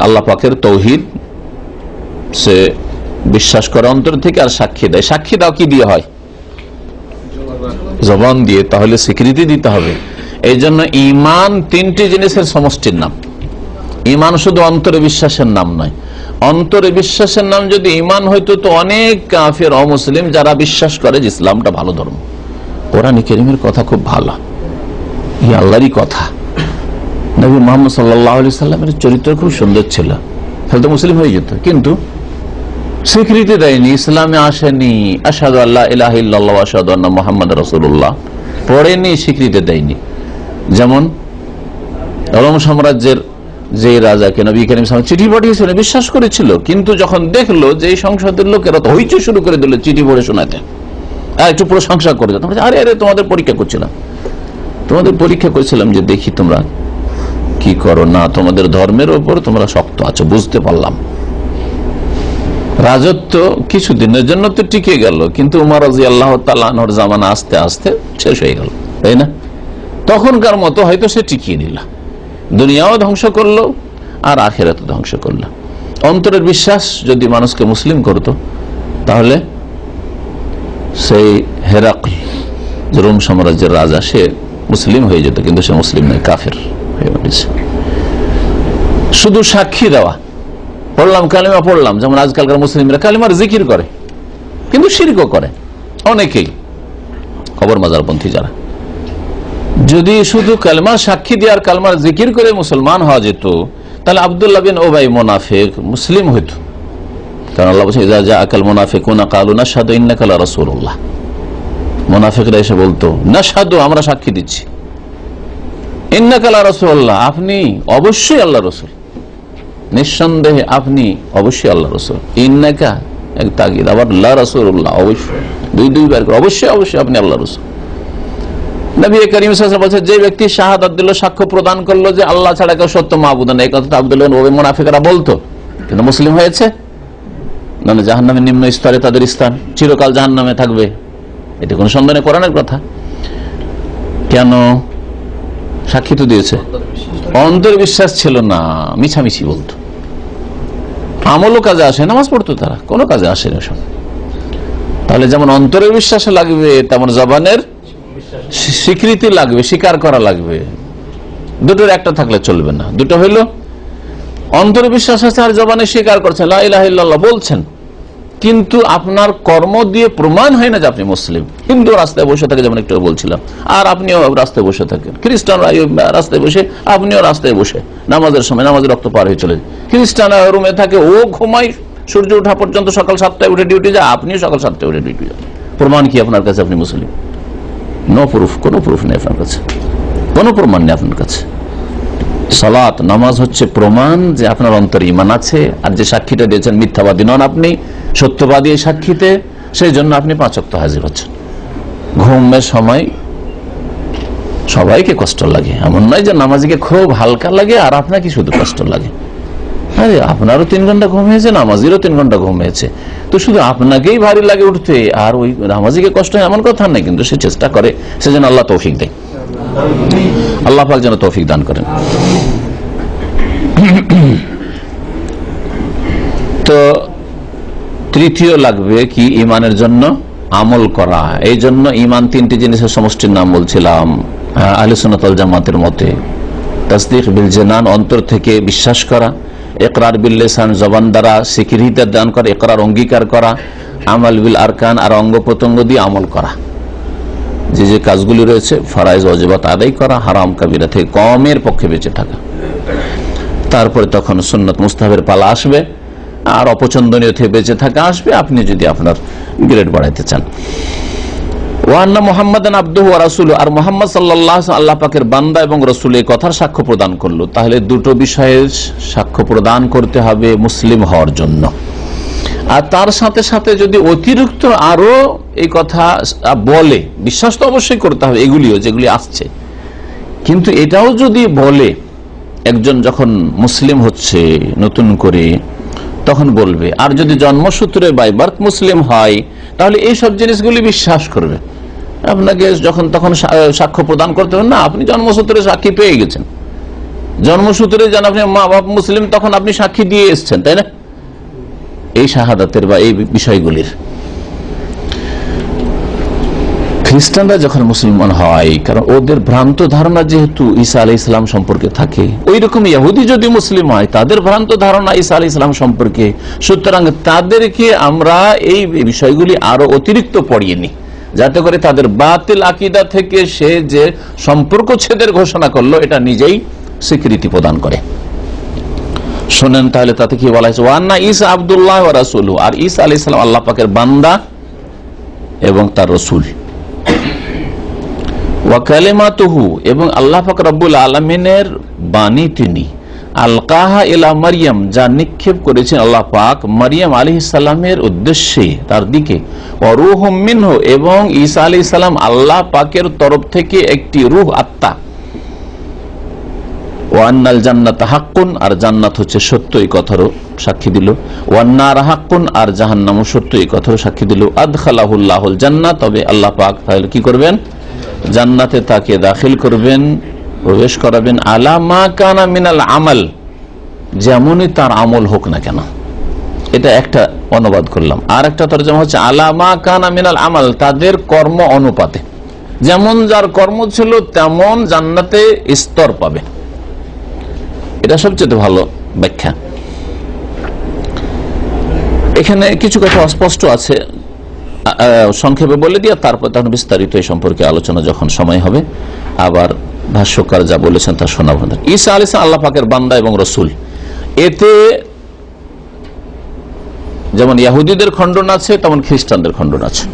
আল্লাহ পাকের তাওহীদ সে বিশ্বাস করে অন্তর থেকে, আর সাক্ষী দেয়। সাক্ষী দাও কি দিয়ে হয়? জবান দিয়ে। তাহলে স্বীকৃতি দিতে হবে। এই জন্য ঈমান তিনটি জিনিসের সমষ্টির নাম। ঈমান শুধু অন্তরে বিশ্বাসের নাম নয়। অন্তরে বিশ্বাসের নাম যদি ঈমান হইতো, তো অনেক কাফের অমুসলিম যারা বিশ্বাস করে যে ইসলামটা ভালো ধর্ম, কোরআন কারীমের কথা খুব ভালো, এই আল্লাহরই কথা, নবী মুহাম্মদ সাল্লাল্লাহু আলাইহি সাল্লামের চরিত্র খুব সুন্দর ছিল, তাহলে তো মুসলিম হয়ে যেত। কিন্তু স্বীকৃতি দেয়নি, ইসলামে আসেনি, আশহাদু আল্লা ইলাহা ইল্লাল্লাহ ওয়া আশহাদু আন্না মুহাম্মাদার রাসূলুল্লাহ পড়েনি, স্বীকৃতি দেয়নি। যেমন রোম সাম্রাজ্যের যে রাজাকে নবী করিম সাল্লাল্লাহু আলাইহি ওয়াসাল্লাম চিঠি পাঠিয়েছিলেন, বিশ্বাস করেছিল, কিন্তু যখন দেখলো যে এই সংসদের লোকেরা তো হইচই শুরু করে দিল চিঠি পড়ে শোনাতে, আর একটু প্রশংসা করে দিত, আরে আরে তোমাদের পরীক্ষা করছিলাম যে দেখি তোমরা কি করো না, তোমাদের ধর্মের উপর তোমরা শক্ত আছো, বুঝতে পারলাম। রাজত্ব কিছুদিনের জন্য তো টিকে গেল, কিন্তু উমর রাদিয়াল্লাহু তাআলা আনহুর জামানা আস্তে আস্তে শেষ হয়ে গেল, তাই না? তখনকার মতো হয়তো সে টিকিয়ে নিল, দুনিয়াও ধ্বংস করলো আর আখিরাতও ধ্বংস করলো। অন্তরের বিশ্বাস যদি মানুষকে মুসলিম করতো, তাহলে সেই হেরাকল, যে রোম সাম্রাজ্যের রাজা, সে মুসলিম হয়ে যেত, কিন্তু সে মুসলিম নয়, কাফের হয়ে উঠেছে। শুধু সাক্ষী দেওয়া, পড়লাম কালিমা পড়লাম, যেমন আজকালকার মুসলিমরা কালিমার জিকির করে, কিন্তু শিরকও করে অনেকেই, কবর মাজারপন্থী যারা। যদি শুধু কালিমার সাক্ষী দিয়ে আর কালিমার জিকির করে মুসলমান হওয়া যেত, তাহলে আব্দুল্লাহ বিন উবাই মুনাফিক মুসলিম হইত। কারণ আল্লাহ বলছেন, ইযা জাআকাল মুনাফিকুনা ক্বালু নাশহাদু ইন্নাকা লা রাসূলুল্লাহ, মুনাফিকরা এসে বলতো, নাশহাদু, আমরা সাক্ষী দিচ্ছি, ইন্নাকা লা রাসূলুল্লাহ, আপনি অবশ্যই আল্লাহর রাসূল, নিঃসন্দেহে আপনি অবশ্যই আল্লাহ রাসূল। ইন্নাকা এক তাগিদ, আবার লা রাসূলুল্লাহ, অবশ্যই, দুইবার করে অবশ্যই অবশ্যই আপনি আল্লাহ রাসূল। নবী করিম সাল্লাল্লাহু আলাইহি ওয়াসাল্লাম বলেছেন, যে ব্যক্তি শাহাদাত দিল, সাক্ষ্য প্রদান করলো যে আল্লাহ ছাড়া কেউ সত্য মাবুদ নেই, এই কথাটা আব্দুল্লাহ বিন উবাই মুনাফিকরা বলতো, কিন্তু মুসলিম হয়েছে। না, জাহান্নামের নিম্ন স্তরে তাদের স্থান, চিরকাল জাহান্নামে থাকবে, এটা কোনো সন্দেহ নেই, কোরআনের কথা। কেন? সাক্ষী তো দিয়েছে, অন্তর বিশ্বাস ছিল না, মিছামিছি বলতো, আমলও কাজে আসে, নামাজ পড়তো তারা, কোনো কাজে আসে না সব। তাহলে যেমন অন্তরের বিশ্বাস লাগবে, তেমন জবানের স্বীকৃতি লাগবে, স্বীকার করা লাগবে। দুটোর একটা থাকলে চলবে না। দুটো হইল অন্তরে বিশ্বাস আছে আর জবানে স্বীকার করছেন, লা ইলাহা ইল্লাল্লাহ বলছেন, কিন্তু আপনার কর্ম দিয়ে প্রমাণ হয় না যে আপনি মুসলিম। হিন্দু রাস্তায় বসে থাকে, যেমন একটু বলছিলাম, আর আপনিও রাস্তায় বসে থাকেন, খ্রিস্টানরা রাস্তায় বসে, আপনিও রাস্তায় বসে, নামাজের সময় নামাজের রক্ত পার হয়ে চলে যায়। খ্রিস্টান রুমে থাকে, ও ঘুমায় সূর্য ওঠা পর্যন্ত, সকাল 7টায় উঠে ডিউটি যায়, আপনিও সকাল 7টায় উঠে ডিউটি যান। প্রমাণ কি আপনার কাছে আপনি মুসলিম? নো প্রুফ, কোনো প্রুফ নেই আপনার কাছে, কোনো প্রমাণ নেই আপনার কাছে। সালাত, নামাজ হচ্ছে প্রমাণ যে আপনার অন্তরে ঈমান আছে, আর যে সাক্ষীটা দিয়েছেন মিথ্যাবাদী নন, আপনি সত্যবাদী এই সাক্ষীতে, সেই জন্য আপনি 5 ওয়াক্ত হাজির হচ্ছেন। ঘুমের সময় সবাইকে কষ্ট লাগে, এমন নয় যে নামাজিকে খুব হালকা লাগে আর আপনাকে শুধু কষ্ট লাগে। আরে আপনারও 3 ঘন্টা ঘুম হয়েছে, নামাজিরও 3 ঘন্টা ঘুম হয়েছে, তো শুধু আপনাকেই ভারী লাগে উঠতে, আর ওই নামাজিকে কষ্ট হয় এমন কথা নেই, কিন্তু সে চেষ্টা করে, সেজন্য আল্লাহ তৌফিক দেয়। আল্লাহ পাক যেন তৌফিক দান করেন। তো তৃতীয় লাগবে কি? ঈমানের জন্য আমল করা। এই জন্য ঈমান 3টি জিনিসের সমষ্টির নাম বলছিলাম আহলে সুন্নাত ওয়াল জামাতের মতে। তাসদীক বিল জানান, অন্তর থেকে বিশ্বাস করা, ইকরার বিল লিসান, জবান দ্বারা স্বীকৃতি দান করা, ইকরার অঙ্গীকার করা, আমাল বিল আরকান আর অঙ্গ প্রত্যঙ্গ দিয়ে আমল করা, যে যে কাজগুলি রয়েছে ফরাইজ ওয়াজিবাত আদায় করা, হারাম কাবিরা থেকে কমের পক্ষে বেঁচে থাকা। তারপরে তখন সুন্নত মুস্তাহাবের পালা আসবে, আর অপছন্দনীয় থেকে বেঁচে থাকা আসবে, আপনি যদি আপনার গ্রেড বাড়াইতে চান। ওয়ান্না মুহাম্মাদান আবদুহু ওয়া রাসূলুহু, আর মুহাম্মদ সাল্লাল্লাহু আলাইহি ওয়াসাল্লাম আল্লাহ পাকের বান্দা এবং রাসূল, এই কথার সাক্ষ্য প্রদান করলো। তাহলে দুটো বিষয়ের সাক্ষ্য প্রদান করতে হবে মুসলিম হওয়ার জন্য। আর তার সাথে সাথে যদি অতিরিক্ত আরো এই কথা বলে, বিশ্বাস তো অবশ্যই করতে হবে এগুলিও যেগুলি আসছে, কিন্তু এটাও যদি বলে, একজন যখন মুসলিম হচ্ছে নতুন করে তখন বলবে, আর যদি জন্মসূত্রে বাই বার্থ মুসলিম হয় তাহলে এই সব জিনিসগুলি বিশ্বাস করবে। আপনাকে যখন তখন সাক্ষ্য প্রদান করতে হবে না, আপনি জন্মসূত্রে সাক্ষী পেয়ে গেছেন, জন্মসূত্রে যেন আপনি মা বাপ মুসলিম, তখন আপনি সাক্ষী দিয়ে এসছেন, তাই না? এই শাহাদাতের বা এই বিষয়গুলির। খ্রিস্টানরা যখন মুসলমান হয়, কারণ ওদের ভ্রান্ত ধারণা যেহেতু ঈসা আলাইহিস সালাম সম্পর্কে থাকে, ওই রকম ইহুদি যদি মুসলিম হয় তাদের ভ্রান্ত ধারণা ঈসা আলাইহিস সালাম সম্পর্কে, সুতরাং তাদেরকে আমরা এই বিষয়গুলি আরো অতিরিক্ত পড়িয়ে নিই, যাতে করে তাদের বাতিল আকীদা থেকে সে যে সম্পর্ক ছেদের ঘোষণা করলো এটা নিজেই স্বীকৃতি প্রদান করে। শোনেন তাহলে তাতে কি বলা হয়েছে, ওয়ান্না ঈসা আব্দুল্লাহ ওয়া রাসূলুহু, আর ঈসা আলাইহিস সালাম আল্লাহ পাকের বান্দা এবং তার রাসূল। ওয়া কালিমাতুহু, এবং আল্লাহ পাক রব্বুল আলামিনের বাণী তিনি। আলকাহা ইলা মারইয়াম, যা নিক্ষেপ করেছেন আল্লাহ পাক মারইয়াম আলাইহিস সালামের উদ্দেশ্যে, তার দিকে। ওয়া রূহুম মিনহু, এবং ঈসা আলাইহিস সালাম আল্লাহ পাকের তরফ থেকে একটি রূহ, আত্মা। ওয়ান্নাল জান্নাত হাক্কুন, আর জান্নাত হচ্ছে সত্য, এই কথারও সাক্ষী দিল। ওয়ান্নার হাক্কুন, আর জাহান্নামও সত্য, এই কথারও সাক্ষী দিল। আদখালাহুল্লাহুল জান্নাত, তবে আল্লাহ পাক তাহলে কি করবেন, জান্নাতে তাকে দাখিল করবেন, প্রবেশ করাবেন। আলা মা কানা মিনাল আমাল, যেমনই তার আমল হোক না কেন। এটা একটা অনুবাদ করলাম। আর একটা তরজমা হচ্ছে আলা মা কানা মিনাল আমাল, তাদের কর্ম অনুপাতে, যেমন যার কর্ম ছিল তেমন জান্নাতে স্তর পাবে। এটা সবচেয়ে ভালো ব্যাখ্যা। এখানে কিছু কথা অস্পষ্ট আছে, সংক্ষেপে বলে দিয়ে তারপর তখন বিস্তারিত এই সম্পর্কে আলোচনা যখন সময় হবে। আবার ভাষ্যকার যা বলেছেন তা শোনাবো। ঈসা আলাইহিস সালাম আল্লাহ পাকের বান্দা এবং রাসূল, এতে যেমন ইহুদিদের খণ্ডন আছে তেমন খ্রিস্টানদের খণ্ডন আছে,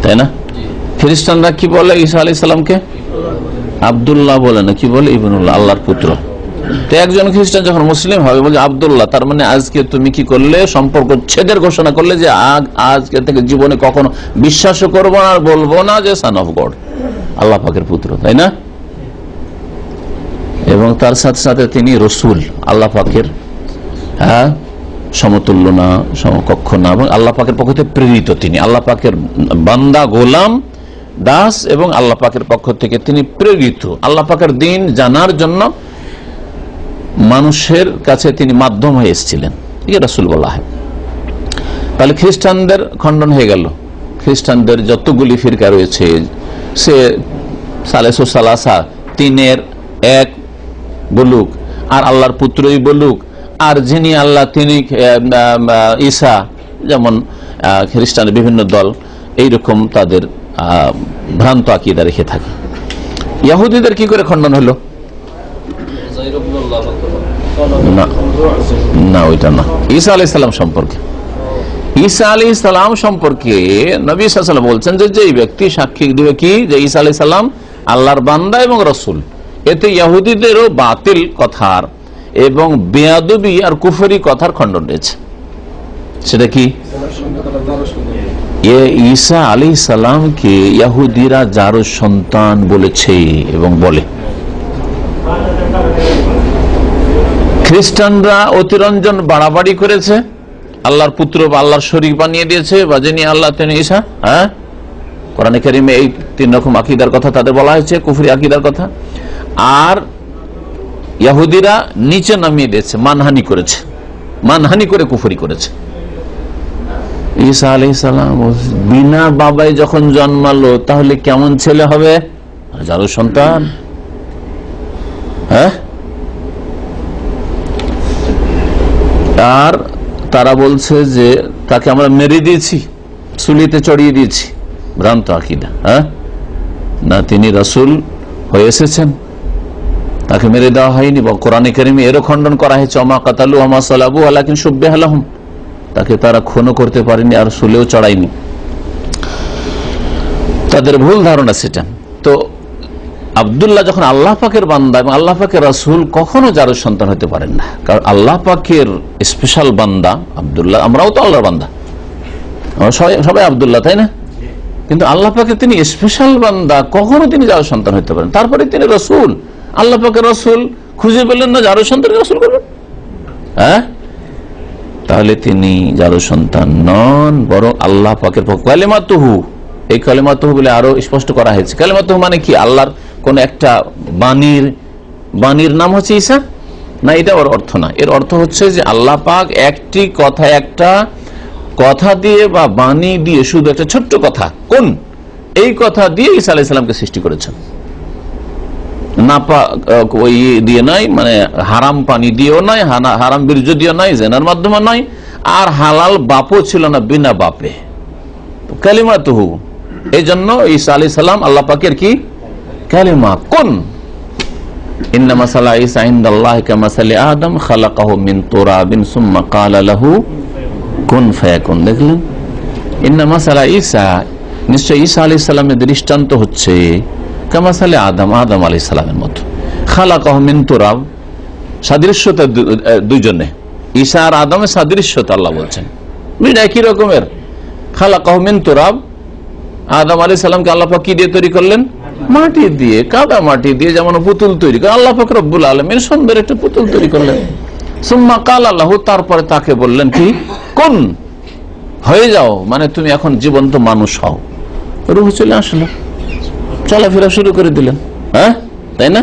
তাই না? খ্রিস্টানরা কি বলে ঈসা আলাইহিস সালামকে? আব্দুল্লাহ বলে না, কি বলে? ইবনুল্লাহ, আল্লাহর পুত্র। তো একজন খ্রিস্টান যখন মুসলিম হবে বলছে আব্দুল্লাহ, তার মানে আজকে তুমি কি করলে, সম্পর্ক ছেদের ঘোষণা করলে যে আজকে থেকে জীবনে কখনো বিশ্বাসও করবো না, আর বলবো না যে সান অফ গড, আল্লাহ পাকের পুত্র, তাই না? এবং তার সাথে সাথে তিনি রসুল, আল্লাহ পাকের সমতুল্য না, সমকক্ষ না, এবং আল্লাহ পাকের পক্ষ থেকে প্রেরিত তিনি, আল্লাহ পাকের বান্দা, গোলাম, দাস, এবং আল্লাহ পাকের পক্ষ থেকে তিনি প্রেরিত। আল্লাহ পাকের দ্বীন জানার জন্য মানুষের কাছে তিনি মাধ্যম হয়ে এসেছিলেন, রাসূল বলা হয়। তাহলে খ্রিস্টানদের খণ্ডন হয়ে গেল। খ্রিস্টানদের যতগুলি ফিরকা রয়েছে, সে সালেসু সালাসা, তিনের এক বলুক, আর আল্লাহর পুত্রই বলুক, আর যিনি আল্লাহ তিনি ঈসা, যেমন খ্রিস্টানের বিভিন্ন দল এইরকম তাদের ভ্রান্ত আকীদা রেখে থাকে। ইহুদিদের কি করে খণ্ডন হলো? না, ওইটা না। ঈসা আলাইহিস সালাম সম্পর্কে, ঈসা আলাইহিস সালাম সম্পর্কে নবী সাল্লাল্লাহু আলাইহি ওয়াসাল্লাম বলছেন যে যেই ব্যক্তি সাক্ষী দিবে কি যে ঈসা আলাইহিস সালাম আল্লাহর বান্দা এবং রাসূল, এতে ইহুদিদেরও বাতিল কথার এবং বেয়াদবি আর কুফরি কথার খণ্ডন রয়েছে। সেটা কি? ঈসা আলাইহিস সালামকে ইহুদিরা জারজ সন্তান বলেছে এবং বলে। খ্রিস্টানরা অতিরঞ্জন বাড়াবাড়ি করেছে, আল্লাহর পুত্র বা আল্লাহর শরীক বানিয়ে দিয়েছে, বা যিনি আল্লাহ তিনি ঈসা। কোরআনে কারিমে এই তিন রকম আকীদার কথা তাদের বলা হয়েছে, কুফরি আকীদার কথা। আর ইহুদিরা নিচে নামিয়ে দিয়েছে, মানহানি করেছে, মানহানি করে কুফরি করেছে। ঈসা আলাইহিস সালাম বিনা বাবায় যখন জন্মালো, তাহলে কেমন ছেলে হবে? যারও সন্তান। আর তারা বলছে যে তাকে আমরা মেরে দিয়েছি, সুলিতে চড়িয়ে দিয়েছি। ভ্রান্ত আকীদা। না, তিনি রাসূল হয়ে এসেছেন, তাকে মেরে দেওয়া হয়নি। বা কোরআনে কারিমে এরও খণ্ডন করা হয়েছে, ওমা কাতালু ওমা সালাবু ওয়ালাকিন শুব্বিহা লাহুম, তাকে তারা খুনও করতে পারেনি আর সুলেও চড়ায়নি। তাদের ভুল ধারণা সেটা। তো আব্দুল্লাহ যখন আল্লাহ পাকের বান্দা এবং আল্লাহ পাকের রাসূল, কখনো যারও সন্তান হতে পারেন না, কারণ আল্লাহ পাকের স্পেশাল বান্দা আব্দুল্লাহ। আমরাও তো আল্লাহর বান্দা, আমরা সবাই আব্দুল্লাহ, তাই না? কিন্তু আল্লাহ পাকের তিনি স্পেশাল বান্দা, কখনো তিনি যারও সন্তান হতে পারেন। তারপরে তিনি রাসূল, আল্লাহ পাকের রাসূল খুঁজে পেলেন না যারও সন্তান রাসূল করবেন। তাহলে তিনি যারও সন্তান নন, বরং আল্লাহ পাকের কালিমাতুহু। এই কালিমাতুহু বলে আরো স্পষ্ট করা হয়েছে। কালিমাতুহু মানে কি? আল্লাহর কোন একটা বাণীর নাম হচ্ছে ঈসা? না, এটা ওর অর্থ না। এর অর্থ হচ্ছে যে আল্লাহ পাক একটি কথা, একটা কথা দিয়ে বা বাণী দিয়ে, শুধু একটা ছোট্ট কথা, কোন এই কথা দিয়ে ঈসা আলাইহিস সালামকে সৃষ্টি করেছেন। ওই দিয়ে নয়, মানে হারাম পানি দিয়েও নয়, হারাম বীর্য দিয়েও নয়, জেনার মাধ্যমে নয়, আর হালাল বাপও ছিল না, বিনা বাপে। কালিমাতুহু, এই জন্য ঈসা আলাইহিস সালাম আল্লাহ পাকের কি কালিমা। কোন ইন্না মাসালা ঈসা ইনদাল্লাহি কামাসালি আদম খালাকাহু মিন তুরাবিন সুম্মা ক্বালা লাহু কুন ফায়াকুন। দেখলেন, ইন্না মাসালা ঈসা, নিশ্চয় ঈসা আলাইহিস সালামের দৃষ্টান্ত হচ্ছে কামাসালে আদম আলাইহিস সালামের মতো। খালাকাহু মিন তুরাব, সাদৃশ্যতা দুইজনে, ঈসা আর আদমের সাদৃশ্যতা আল্লাহ বলছেন, একই রকমের। খালাকাহু মিন তুরাব, আদম আলাইহিস সালামকে আল্লাহ পাক কি দিয়ে তৈরি করলেন? মাটি দিয়ে, কাদা মাটি দিয়ে, যেমন পুতুল তৈরি করে আল্লাহ পাক রব্বুল আলামিন সুন্দর একটা পুতুল তৈরি করলেন। সুম্মা ক্বালা লাহু, তারপরে তাকে বললেন কি, কোন হয়ে যাও, মানে তুমি এখন জীবন্ত মানুষ হও। রূহ চলে আসলো, চলাফেরা শুরু করে দিলেন, তাই না?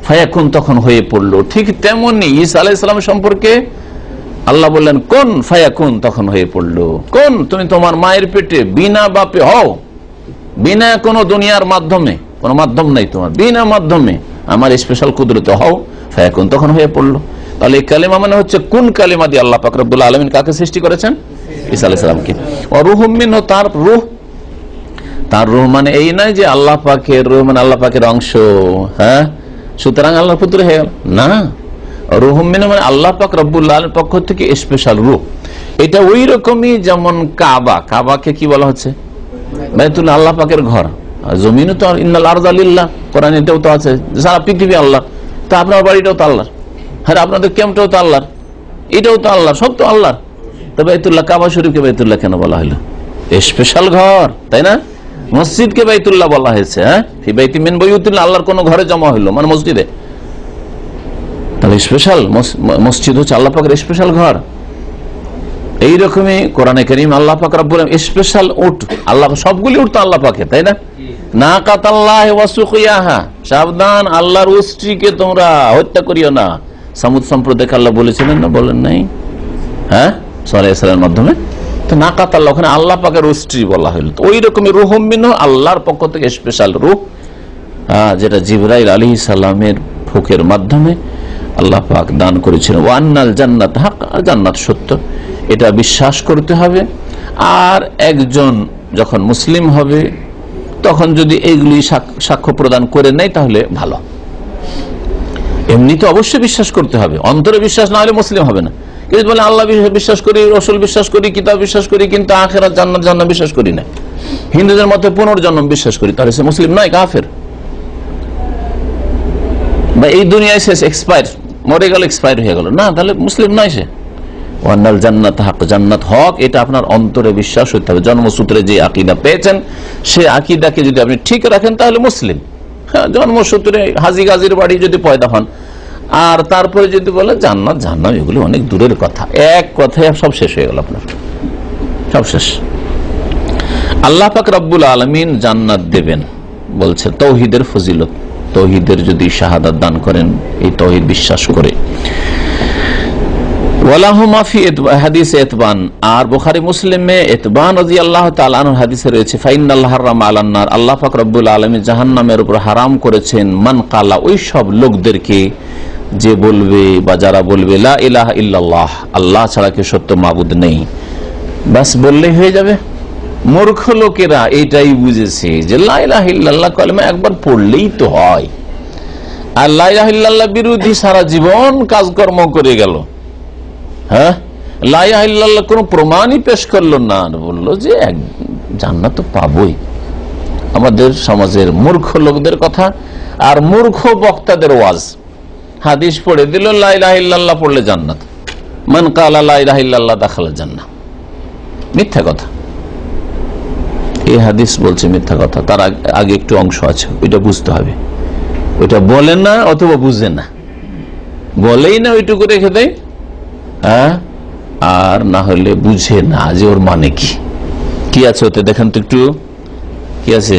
ফায়াকুন, তখন হয়ে পড়লো। ঠিক তেমনি ঈসা আলাইহিস সালাম সম্পর্কে আল্লাহ বললেন কোন ফায়াকুন, তখন হয়ে পড়লো। কোন, তুমি তোমার মায়ের পেটে বিনা বাপে হও, বিনা কোনো দুনিয়ার মাধ্যমে, কোনো মাধ্যম নাই তোমার, বিনা মাধ্যমে আমার স্পেশাল কুদরতে হও, ফায়াকুন, তখন হয়ে পড়লো। তাহলে এই কালিমা মানে হচ্ছে কোন কালিমা দিয়ে আল্লাহ পাক রব্বুল আলামিন কাকে সৃষ্টি করেছেন? ঈসা আলাইহিস সালামকে। ওয়া রূহুম মিনহু, তার রূহ মানে এই নয় যে আল্লাহ পাকের রূহ মানে আল্লাহ পাকের অংশ, সুতরাং আল্লাহর পুত্র হয়ে গেল, না। রূহুম মিনহু মানে আল্লাহ পাক রব্বুল আলামিনের পক্ষ থেকে স্পেশাল রূহ। এটা ওই রকমই যেমন কাবাকে কি বলা হচ্ছে? বাইতুল্লাহ, আল্লাহ পাকের ঘর। জমিনও তো ইন্নাল আরযা লিল্লাহ, কোরআন এটাও তো আছে, সারা পৃথিবী আল্লাহ। তা আপনার বাড়িটাও তো আল্লাহর, হ্যাঁ, আপনাদের ক্যাম্পটাও তো আল্লাহর, এটাও তো আল্লাহর, সব তো আল্লাহর। তো বাইতুল্লাহ, কাবা শরীফকে বাইতুল্লাহ কেন বলা হলো? স্পেশাল ঘর, তাই না? মসজিদকে বাইতুল্লাহ বলা হয়েছে, ফি বাইতিন মিন বুয়ুতিল্লাহ, আল্লাহর কোন ঘরে জমা হইলো, মানে মসজিদে। তাহলে স্পেশাল মসজিদ হচ্ছে আল্লাহ পাকের স্পেশাল ঘর। এইরকমই কোরআনে কারীম আল্লাহ পাক রব্বুল আলামিন স্পেশাল উট, আল্লাহ সবগুলি উট তো আল্লাহ পাকের, তাই না? নাকাতাল্লাহি ওয়া সুকিয়াহা, সাবধান, আল্লাহর উষ্ট্রিকে তোমরা হত্যা করিও না। সামুদ সম্প্রদায়কে আল্লাহ বলেছিলেন না, বলেন নাই? সূরা ইসরার মাধ্যমে। তো নাকাতাল্লাহ, ওখানে আল্লাহ পাকের উষ্ট্রি বলা হলো। তো ওই রকমই রূহুম মিনহু, আল্লাহর পক্ষ থেকে স্পেশাল রূহ, যেটা জিবরাইল আলাইহিস সালামের ফুকের মাধ্যমে আল্লাহ পাক দান করেছিলেন। ওয়া আন্নাল জান্নাত হক, জান্নাত সত্য, এটা বিশ্বাস করতে হবে। আর একজন যখন মুসলিম হবে তখন যদি এইগুলি সাক্ষ্য প্রদান করে নেয় তাহলে ভালো। এমনি তো অবশ্যই বিশ্বাস করতে হবে, অন্তরে বিশ্বাস না হলে মুসলিম হবে না। কিন্তু বলে আল্লাহ বিশ্বাস করি, রসুল বিশ্বাস করি, কিতাব বিশ্বাস করি, কিন্তু আখিরাত জান্নাত বিশ্বাস করি না, হিন্দুদের মতে পুনর্জন্ম বিশ্বাস করি, তাহলে সে মুসলিম নয়, কাফের। বা এই দুনিয়ায় শেষ, এক্সপায়ার, মরে গেল, এক্সপায়ার হয়ে গেল, না, তাহলে মুসলিম নয় সে। ওয়ান্নাল জান্নাত হক, জান্নাত হক, এটা আপনার অন্তরে বিশ্বাস হতে হবে। জন্মসূত্রে যে আকীদা পেয়েছেন সে আকীদাকে যদি আপনি ঠিক রাখেন তাহলে মুসলিম। হ্যাঁ, জন্মসূত্রে হাজি গাজির বাড়ি যদি পয়দা হন, আর তারপরে যদি বলে জান্নাত জাহান্নাম, এগুলো অনেক দূরের কথা, এক কথায় সব শেষ হয়ে গেল, আপনার সব শেষ। আল্লাহ পাক রব্বুল আলামিন জান্নাত দেবেন বলছে তৌহিদের ফজিলত, তৌহিদের যদি শাহাদাত দান করেন, এই তৌহিদ বিশ্বাস করে। আর বুখারী মুসলিমে ইতবান রাদিয়াল্লাহু তাআলা আনহু হাদিসে রয়েছে, ফাইনাল্লাহ হারাম আলান নার, আল্লাহ পাক রব্বুল আলামিন জাহান্নামের উপর হারাম করেছেন মান কালা, ওই সব লোকদেরকে যে বলবে বা যারা বলবে লা ইলাহা ইল্লাল্লাহ, আল্লাহ ছাড়া কেউ সত্য মাবুদ নেই, বাস বললেই হয়ে যাবে। মূর্খ লোকেরা এটাই বুঝেছে যে লা ইলাহা ইল্লাল্লাহ কালেমা একবার পড়লেই তো হয়, আর লা ইলাহা ইল্লাল্লাহ বিরোধী সারা জীবন কাজকর্ম করে গেল। হ্যাঁ, লা ইলাহা ইল্লাল্লাহ কোনো প্রমাণই পেশ করলো না, বললো যে জান্নাত তো পাবই। আমাদের সমাজের মূর্খ লোকদের কথা আর মূর্খ বক্তাদের ওয়াজ, হাদিস পড়ে দিল লা ইলাহা ইল্লাল্লাহ পড়লে জান্নাত, মান কালা লা ইলাহা ইল্লাল্লাহ দাখালা জান্নাহ। মিথ্যা কথা, এই হাদিস বলছে মিথ্যা কথা। তার আগে একটু অংশ আছে, ওইটা বুঝতে হবে। ওইটা বলে না অথবা বুঝে না, বলেই না ওইটুকু রেখে দেয়, হ্যাঁ, আর না হলে বুঝে না যে ওর মানে কি আছে ওতে। দেখেন তো একটু কি আছে,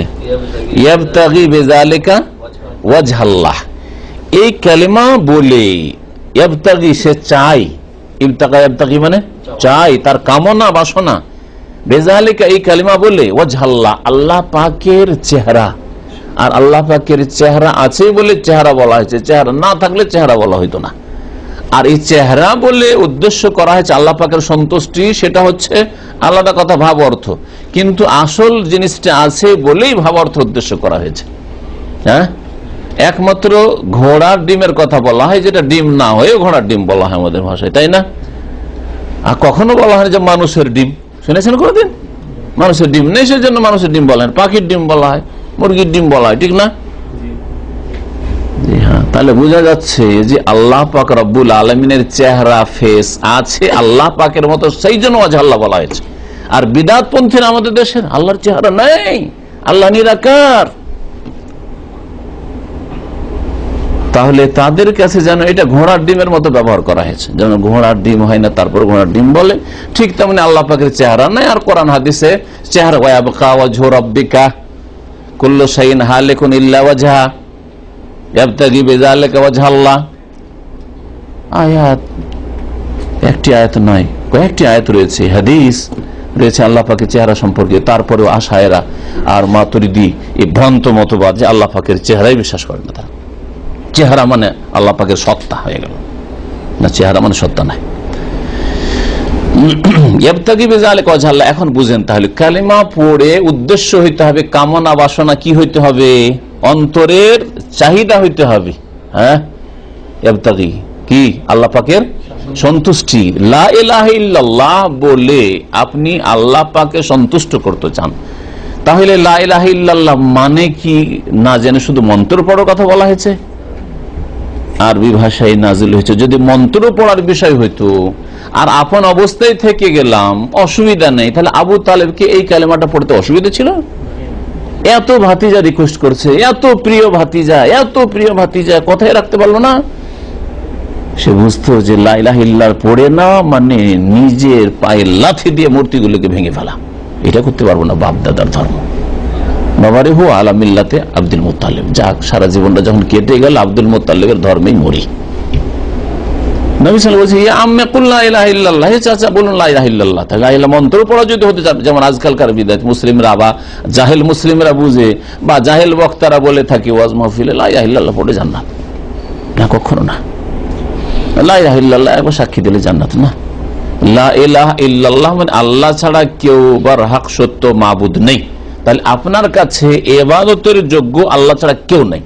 ইয়াবতাগি বিযালিকা ওয়াজহাল্লাহ, এই কালেমা বলে ইয়াবতাগি সে চাই, ইবতাগি মানে চাই, তার কামনা বাসনা, বিযালিকা এই কালেমা বলে ওয়াজহাল্লাহ আল্লাহ পাকের চেহারা, আর আল্লাহ পাকের চেহারা আছে বলে চেহারা বলা হয়েছে, চেহারা না থাকলে চেহারা বলা হইতো না। আর এই চেহারা বলে উদ্দেশ্য করা হয়েছে আল্লাহ পাকের সন্তুষ্টি, সেটা হচ্ছে আলাদা কথা, ভাব অর্থ, কিন্তু আসল জিনিসটা আছে বলেই ভাব অর্থ উদ্দেশ্য করা হয়েছে। হ্যাঁ, একমাত্র ঘোড়ার ডিমের কথা বলা হয়, যেটা ডিম না হয়ে ঘোড়ার ডিম বলা হয় আমাদের ভাষায়, তাই না? আর কখনো বলা হয় যে মানুষের ডিম, শুনেছেন কোনদিন? মানুষের ডিম নেই সেজন্য মানুষের ডিম বলা হয়, পাখির ডিম বলা হয়, মুরগির ডিম বলা হয়, ঠিক না? হ্যাঁ, তাহলে বোঝা যাচ্ছে যে আল্লাহ পাক রব্বুল আলামিনের চেহারা, ফেস আছে আল্লাহ পাকের মতো, সেই জন্য ওয়াজহাল্লাহ বলা হয়েছে। আর বিদআতপন্থীরা আমাদের দেশের আল্লাহর চেহারা নেই, আল্লাহ নিরাকার, তাহলে তাদের কাছে যেন এটা ঘোড়ার ডিমের মতো ব্যবহার করা হয়েছে, যেন ঘোড়ার ডিম হয় না তারপর ঘোড়ার ডিম বলে। ঠিক তেমনি আল্লাহ পাকের চেহারা নাই, আর কোরআন হাদিসে চেহারা ওয়ায়াবকা ওয়াজহু রাব্বিকা কুল্লু শাইইন হালিকুন ইল্লা ওয়াজহা ইয়াবতাগি বিযালিকা ওয়াজহাল্লাহ। আয়াত একটি আয়াত নয়, কয়েকটি আয়াত রয়েছে, হাদিস রয়েছে আল্লাহ পাকের চেহারা সম্পর্কে। তারপরেও আশায়েরা আর মাতুরিদি এই ভ্রান্ত মতবাদ যে আল্লাহ পাকের চেহারাই বিশ্বাস করে না, তারা চেহারা মানে আল্লাহ পাকের সত্তা হয়ে গেল না, চেহারা মানে সত্তা নাই। ইয়াবতাগি বিযালিকা ওয়াজহাল্লাহ, এখন বুঝেন তাহলে কালিমা পড়ে উদ্দেশ্য হইতে হবে, কামনা বাসনা কি হইতে হবে, অন্তরের চাহিদা হইতে হবে। হ্যাঁ, ইয়াবতাগি কি আল্লাহ পাকের সন্তুষ্টি, লা ইলাহা ইল্লাল্লাহ বলে আপনি আল্লাহ পাকে সন্তুষ্ট করতে চান, তাহলে লা ইলাহা ইল্লাল্লাহ মানে কি না জেনে শুধু মন্ত্র পড়ার কথা বলা হয়েছে? আরবি ভাষায় নাজিল হয়েছে। যদি মন্ত্র পড়ার বিষয় হইতো আর আপন অবস্থায় থেকে গেলাম, অসুবিধা নেই, তাহলে আবু তালেবকে এই কালেমাটা পড়তে অসুবিধা ছিল? এত ভাতিজা রিকোয়েস্ট করছে, এত প্রিয় ভাতিজা কথাই রাখতে পারলো না। সে বুঝতো যে লা ইলাহা ইল্লাল্লাহ পড়ে না মানে নিজের পায়ে লাথি দিয়ে মূর্তিগুলোকে ভেঙে ফেলা, এটা করতে পারবো না, বাপ দাদার ধর্ম। বাবারে হো আলা মিল্লাতে আব্দুল মুত্তালিব, যাক সারা জীবনটা যখন কেটে গেল আব্দুল মুত্তালিবের ধর্মেই মরি। নবী সাল্লাল্লাহু আলাইহি ওয়াসাল্লাম বলছে ইয়া আম্মি কুল লা ইলাহা ইল্লাল্লাহ, হে চাচা বলুন লা ইলাহা ইল্লাল্লাহ। তাহলে লা ইলাহা মন্ত্র পড়া যদি হতে চায়, যেমন আজকালকার বিদআত মুসলিমরা বা জাহেল মুসলিমরা বুঝে বা জাহেল বক্তারা বলে থাকে ওয়াজ মাহফিলে লা ইলাহা ইল্লাল্লাহ পড়ে জান্নাত, না কখনো না। লা ইলাহা ইল্লাল্লাহ একবার সাক্ষী দিলে জান্নাত না। লা ইলাহা ইল্লাল্লাহ মানে আল্লাহ ছাড়া কেউ বারহাক সত্য মাবুদ নেই। তাহলে আপনার কাছে ইবাদতের যোগ্য আল্লাহ ছাড়া কেউ নেই।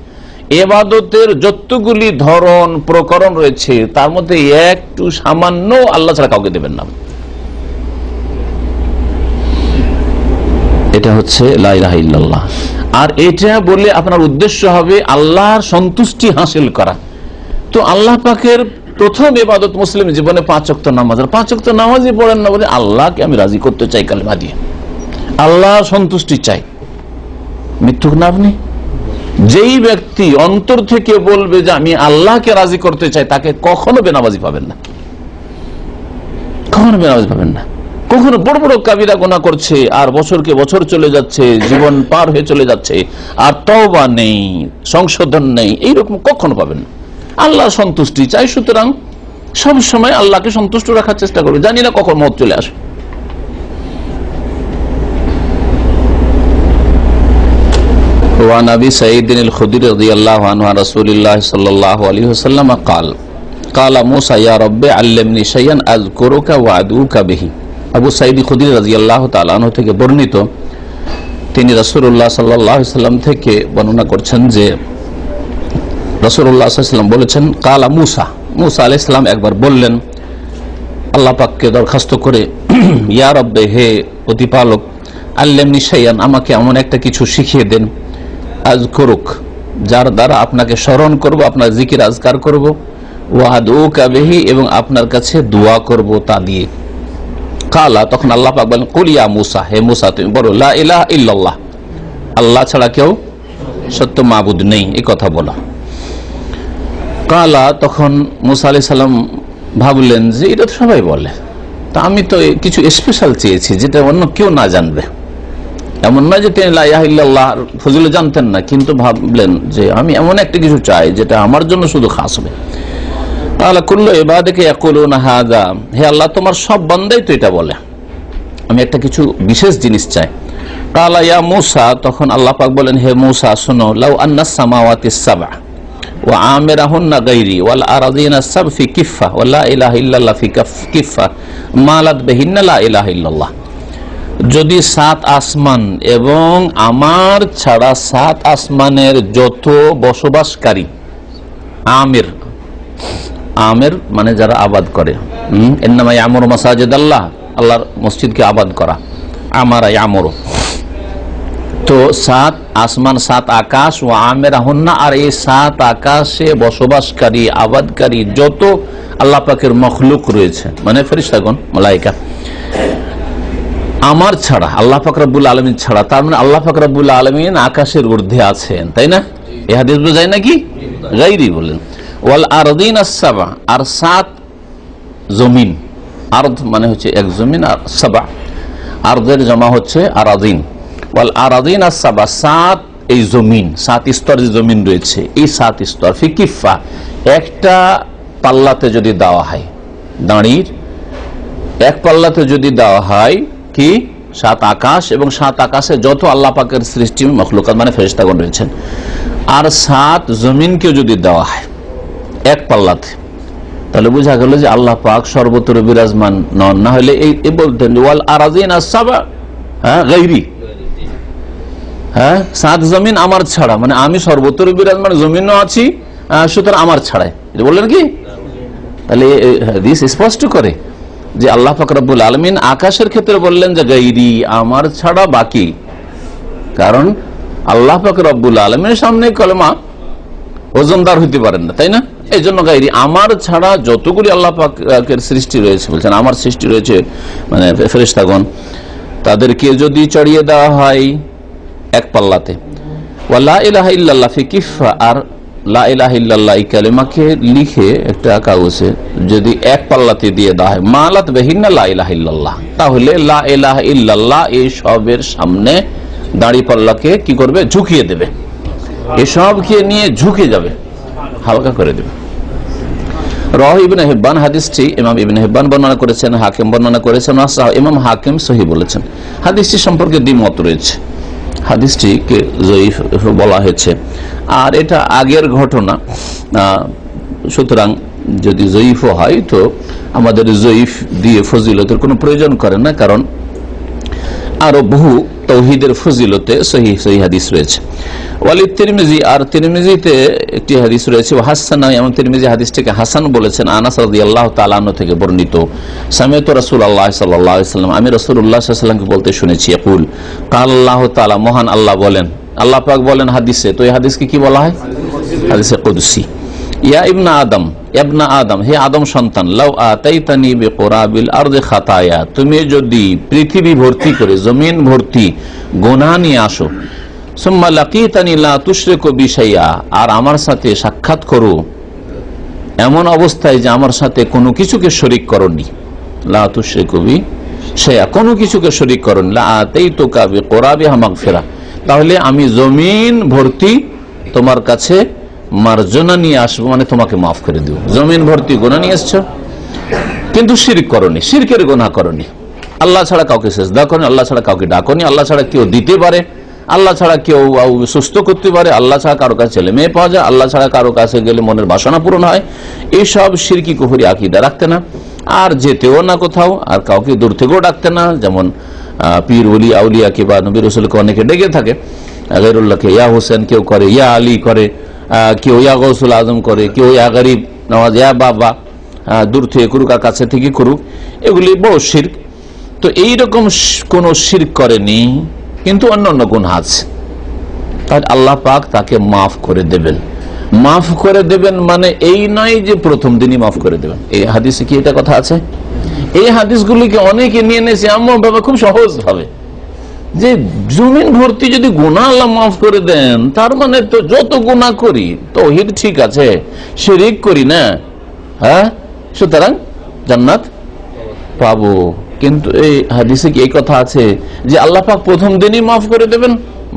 ইবাদতের যতগুলি ধরন প্রকরণ রয়েছে তার মধ্যে একটু সামান্য আল্লাহ ছাড়া কাউকে দেবেন না। এটা হচ্ছে লা ইলাহা ইল্লাল্লাহ। আর এটা বলে আপনার উদ্দেশ্য হবে আল্লাহর সন্তুষ্টি হাসিল করা। তো আল্লাহ পাকের প্রথম ইবাদত মুসলিম জীবনে 5 ওয়াক্ত নামাজ, আর 5 ওয়াক্ত নামাজই পড়েন না বলে আল্লাহকে আমি রাজি করতে চাই কালেমা দিয়ে, আল্লাহর সন্তুষ্টি চাই। মিথ্যুক না আপনি? যেই ব্যক্তি অন্তর থেকে বলবে যে আমি আল্লাহকে রাজি করতে চাই, তাকে কখনো বেনামাজি পাবেন না, কখনো বেনামাজি পাবেন না। কখনো বড় বড় কাবিরা গুনাহ করছে আর বছরকে বছর চলে যাচ্ছে, জীবন পার হয়ে চলে যাচ্ছে, আর তওবা নেই, সংশোধন নেই, এইরকম কখনো পাবেন না। আল্লাহ সন্তুষ্টি চাই, সুতরাং সব সময় আল্লাহকে সন্তুষ্ট রাখার চেষ্টা করবে। জানি না কখন মত চলে আসে। وعن أبي سعيد الخدري رضي الله عنه عن رسول الله صلى الله عليه وسلم قال قال موسى يا رب علمني شيئا أذكرك وأدعوك به। আবু সাঈদ খুদরি রাদিয়াল্লাহু তাআলা আনহু থেকে বর্ণিত, তিনি রাসূলুল্লাহ সাল্লাল্লাহু আলাইহি ওয়াসাল্লাম থেকে বর্ণনা করছেন যে রাসূলুল্লাহ সাল্লাল্লাহু আলাইহি ওয়াসাল্লাম বলেছেন, কালা মুসা আলাইহিস সালাম একবার বললেন আল্লাহ পাককে দরখাস্ত করে, ইয়া রব্বে, হে প্রতিপালক, আল্লিমনি শাইআন, আমাকে এমন একটা কিছু শিখিয়ে দেন, আযকুরুক, যার দ্বারা আপনাকে স্মরণ করব, আপনার জিকির আজকার করব, ওয়া আদউকা বিহি, এবং আপনার কাছে দোয়া করব তা দিয়ে। কালা, তখন আল্লাহ পাক বলেন, কুল ইয়া মুসা, হে মুসা তুমি বলো, লা ইলাহা ইল্লাল্লাহ, আল্লাহ ছাড়া কেউ সত্য মাবুদ নেই, এই কথা বলা। কালা, তখন মুসা আলাইহিস সালাম ভাবলেন যে এটা তো সবাই বলে, তা আমি তো কিছু স্পেশাল চেয়েছি যেটা অন্য কেউ না জানবে। এমন নয় যে তিনি লা ইলাহা ইল্লাল্লাহ ফজিলত জানতেন না, কিন্তু ভাবলেন যে আমি এমন একটা কিছু চাই যেটা আমার জন্য শুধু খাস হবে। তাআলা কুল্লু ইবাদিকা ইয়াকুলুনা হাযা, হে আল্লাহ তোমার সব বান্দাই তো এটা বলে, আমি একটা কিছু বিশেষ জিনিস চাই। কালা ইয়া মুসা, তখন আল্লাহ পাক বলেন, হে মুসা শোনো, লাউ আন্নাস সামাওয়াতিস সাবআ ওয়া আমিরাহুন্না গায়রি ওয়াল আরাদিনা সাব ফি কিফা ওয়া লা ইলাহা ইল্লাল্লাহ ফি কিফা মালাত বিহিন্না লা ইলাহা ইল্লাল্লাহ, যদি 7 আসমান এবং আমার ছাড়া 7 আসমানের যত বসবাসকারী, আমির মানে যারা আবাদ করে, ইন্নামা ইয়ামুরু মাসাজিদাল্লাহ, আল্লাহর মসজিদকে আবাদ করা, আমারা ইয়ামুরু, তো 7 আসমান 7 আকাশ, ও আমিরাহুন্না, আর এই 7 আকাশে বসবাসকারী আবাদকারী যত আল্লাহ পাকের মখলুক রয়েছে, মানে ফেরেশতাগণ, মালায়েকা, আমার ছাড়া, আল্লাহ পাক রব্বুল আলামিন ছাড়া, তার মানে আল্লাহ পাক রব্বুল আলামিন আকাশের ঊর্ধ্বে আছেন, তাই না? এই হাদিস বোঝায় নাকি? গায়রি বলেন। ওয়াল আরদিনাস সাবআ, আর 7 জমিন, আরদ মানে হচ্ছে এক জমিন, আর সাবআ আরদের জমা হচ্ছে আরাদিন, ওয়াল আরাদিনাস সাবআ, 7 এই জমিন, 7 স্তর যে জমিন রয়েছে, এই 7 স্তর ফি কিফা, একটা পাল্লাতে যদি দেওয়া হয়, দাঁড়ির এক পাল্লাতে যদি দেওয়া হয়, কি 7 আকাশ এবং 7 আকাশে যত আল্লাহ পাকের সৃষ্টি মখলুকাত মানে ফেরেশতাগণ রয়েছেন, আর 7 জমিনকে যদি দেওয়া হয় এক পাল্লাতে, তাহলে বোঝা গেল যে আল্লাহ পাক সর্বত্র বিরাজমান নন। না হলে এই বলতেন ওয়াল আরাদিনাস সাবআ গায়রি, 7 জমিন আমার ছাড়া, মানে আমি সর্বত্র বিরাজমান, জমিনও আছি, সুতরাং আমার ছাড়াই, এটা বললেন কি? তাহলে হাদিস স্পষ্ট করে যে আল্লাহ পাক রব্বুল আলামিন আকাশের ক্ষেত্রে বললেন যে গায়রি, আমার ছাড়া বাকি, কারণ আল্লাহ পাক রব্বুল আলামিনের সামনে কলমা ওজনদার হইতে পারেন না, তাই না? এই জন্য গায়রি, আমার ছাড়া যতগুলি আল্লাহ পাকের সৃষ্টি রয়েছে, বলছেন আমার সৃষ্টি রয়েছে মানে ফেরেশতাগণ, তাদেরকে যদি চড়িয়ে দেওয়া হয় এক পাল্লাতে, ওয়া লা ইলাহা ইল্লাল্লাহ ফি কিফা, আর লা ইলাহা ইল্লাল্লাহ এই কালেমাকে লিখে একটা কাগজে যদি এক পাল্লাতে দিয়ে দেওয়া হয়, মালাত বিহিন্না লা ইলাহা ইল্লাল্লাহ, তাহলে লা ইলাহা ইল্লাল্লাহ এই সবের সামনে দাড়ি পাল্লাকে কি করবে? ঝুঁকিয়ে দেবে, এসবকে নিয়ে ঝুঁকে যাবে, হালকা করে দেবে। রাহ ইবনে হিব্বান, হাদিসটি ইমাম ইবনে হিব্বান বর্ণনা করেছেন, হাকিম বর্ণনা করেছেন, ইমাম হাকিম সহিহ বলেছেন। হাদিসটি সম্পর্কে দ্বিমত রয়েছে, হাদিসটিকে জয়ীফ বলা হয়েছে, আর এটা আগের ঘটনা, সুতরাং যদি জয়ীফও হয় তো আমাদের জয়ীফ দিয়ে ফজিলতের কোনো প্রয়োজন করে না, কারণ আরো বহু তাওহীদের ফজিলতে সহিহ হাদিস রয়েছে। ওয়ালি তিরমিজি, আর তিরমিজিতে একটি হাদিস রয়েছে, হাসান, এমন তিরমিজি হাদিসটিকে হাসান বলেছেন। আনাস রাদিয়াল্লাহু তাআলা আনহু থেকে বর্ণিত, সামি'তু রাসূলুল্লাহ সাল্লাল্লাহু আলাইহি ওয়াসাল্লাম, আমি রাসূলুল্লাহ সাল্লাল্লাহু আলাইহি ওয়াসাল্লামকে বলতে শুনেছি, ইয়াকুল, ক্বালা আল্লাহু তাআলা, মহান আল্লাহ বলেন, আল্লাহ পাক বলেন হাদিসে, তো এই হাদিসকে কি বলা হয়? হাদিসে কুদসি। ইয়া ইবনা আদম, হে আদম সন্তান, লাউ আতাইতানি বিকুরাবিল আরদি খাতায়া, তুমি যদি পৃথিবী ভর্তি করে, জমিন ভর্তি গুনাহ নিয়ে আসো, সুম্মা লাকিতানি লা তুশরিকু বি শাইআ, আর আমার সাথে সাক্ষাৎ করো এমন অবস্থায় যে আমার সাথে কোনো কিছুকে শরীক করনি, লা তুশরিকু বি শাইআ, কোনো কিছুকে শরীক করনি, লা আতাইতুকা বিকুরাবিহা মাগফিরা, তাহলে আমি জমিন ভর্তি তোমার কাছে মার্জনা নিয়ে আসবো, মানে তোমাকে মাফ করে দেব। জমিন ভর্তি গুনাহ নিয়ে এসছো, কিন্তু শিরক করনি, শিরকের গুনাহ করনি, আল্লাহ ছাড়া কাউকে সিজদা করনি, আল্লাহ ছাড়া কাউকে ডাকনি, আল্লাহ ছাড়া কেউ দিতে পারে আল্লাহ ছাড়া কেউ সুস্থ করতে পারে, আল্লাহ ছাড়া কারো কাছে ছেলে মেয়ে পাওয়া যায়, আল্লাহ ছাড়া কারো কাছে গেলে মনের বাসনা পূরণ হয়, এইসব শিরকি কুফরি আকীদা রাখতে না। আর যেতেও না কোথাও, আর কাউকে দূর থেকেও ডাকতে না। যেমন পীর ওলি আউলিয়াকে বা নবী রাসূলকে অনেকে ডেকে থাকে, গায়রুল্লাহকে ইয়া হোসেন কেউ করে, ইয়া আলী করে, কেউ ইয়া গৌসুল আজম করে, কেউ ইয়া গরিব নওয়াজ, ইয়া বাবা, দূর থেকে করুক আর কাছে থেকে করুক, এগুলি বড় শিরক। তো এইরকম কোন শিরক করেনি, কিন্তু অন্য অন্য গুনাহ আছে, তাহলে আল্লাহ পাক তাকে মাফ করে দেবেন। মাফ করে দেবেন মানে এই নয় যে প্রথম দিনই মাফ করে দেবেন। এই হাদিসে কি এটা কথা আছে? এই হাদিসগুলিকে অনেকে নিয়ে নিয়েছে এমন ভাবে, খুব সহজ ভাবে, যে জমিন ভর্তি যদি গুনাহ আল্লাহ মাফ করে দেন, তার মানে তো যত গুনাহ করি তাওহীদ ঠিক আছে, শিরক করি না, হ্যাঁ, সুতরাং জান্নাত পাবো। কিন্তু এই হাদিসে কি এই কথা আছে যে আল্লাহ পাক প্রথম দিনই মাফ করে দেবেন?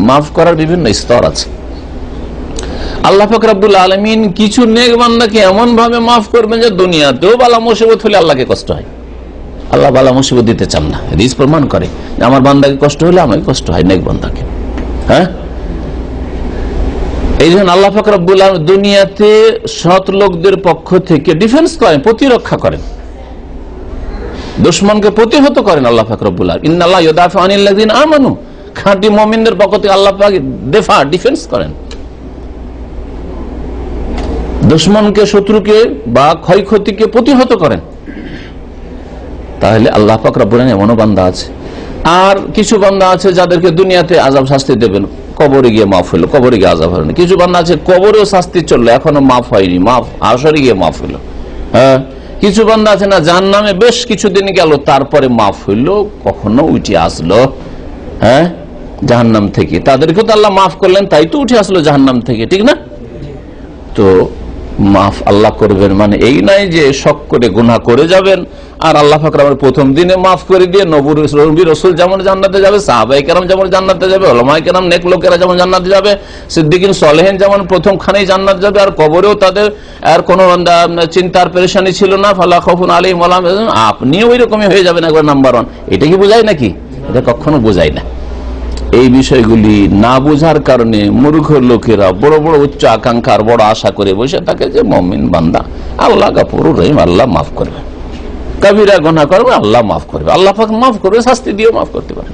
মাফ করার বিভিন্ন স্তর আছে। আল্লাহ পাক রব্বুল আলামিন কিছু নেক বান্দাকে এমন ভাবে মাফ করবেন যে দুনিয়াতেও বালা মুসিবত হলে আল্লাহকে কষ্ট হয়, আল্লাহ বালা মুসিবত দিতে চান না। হাদিস প্রমাণ করে যে আমার বান্দাকে কষ্ট হলে আমাকে কষ্ট হয়, নেক বান্দাকে। হ্যাঁ, এই জন্য আল্লাহ পাক রব্বুল আলামিন দুনিয়াতে সৎ লোকদের পক্ষ থেকে ডিফেন্স করেন, প্রতিরক্ষা করেন, দুশমনকে প্রতিহত করেন আল্লাহ পাক রব্বুল আলামিন। ইন্নাল্লাহ ইউদাফিউ আনিল্লাযিনা আমানু, খাঁটি মুমিনদের পক্ষ থেকে আল্লাহ পাক ডিফেন্স করেন, দুশমনকে, শত্রুকে বা ক্ষয়ক্ষতিকে প্রতিহত করেন। তাহলে আল্লাহ পাক রব্বুল আলামিন এমনও বান্দা আছে। আর কিছু বান্দা আছে যাদেরকে দুনিয়াতে আযাব শাস্তি দেবেন, কবরে গিয়ে মাফ হইলো, কবরে গিয়ে আযাব হলো না। কিছু বান্দা আছে কবরেও শাস্তি চললো, এখনো মাফ হয়নি, মাফ হাশরে গিয়ে মাফ হইলো। হ্যাঁ, কিছু বান্দা আছে না জাহান্নামে বেশ কিছুদিন গেল, তারপরে মাফ হইলো, কখনো উঠে আসলো, হ্যাঁ, জাহান্নাম থেকে। তাদেরকে তো আল্লাহ মাফ করলেন, তাই তো উঠে আসলো জাহান্নাম থেকে, ঠিক না? তো মাফ আল্লাহ করবেন মানে এই নাই যে শক করে গুনাহ করে যাবেন আর আল্লাহ পাক রব্বুল প্রথম দিনে মাফ করে দিয়ে নবী রাসূল যেমন জান্নাতে যাবে, সাহাবায়ে কেরাম যেমন জান্নাতে যাবে, উলামায়ে কেরাম নেক লোকেরা যেমন জান্নাতে যাবে, সিদ্দিকিন সালেহিন যেমন প্রথম খানেই জান্নাত যাবে, আর কবরেও তাদের আর কোনো চিন্তার পেরেশানি ছিল না, ফালা খাউফুন আলাইহিম ওয়া লা হুম ইয়াহজানুন, আপনিও ওই রকমই হয়ে যাবেন একবার নাম্বার 1। এটা কি বোঝায় নাকি? এটা কখনো বোঝায় না। এই বিষয়গুলি না বোঝার কারণে মূর্খ লোকেরা বড় বড় উচ্চ আকাঙ্ক্ষার বড় আশা করে বসে থাকে যে মুমিন বান্দা আল্লাহ গফুরুর রহিম, আল্লাহ মাফ করবে, কবিরা গুনাহ করবে আল্লাহ মাফ করবে, আল্লাহ পাক মাফ করবে, শাস্তি দিয়েও মাফ করতে পারে।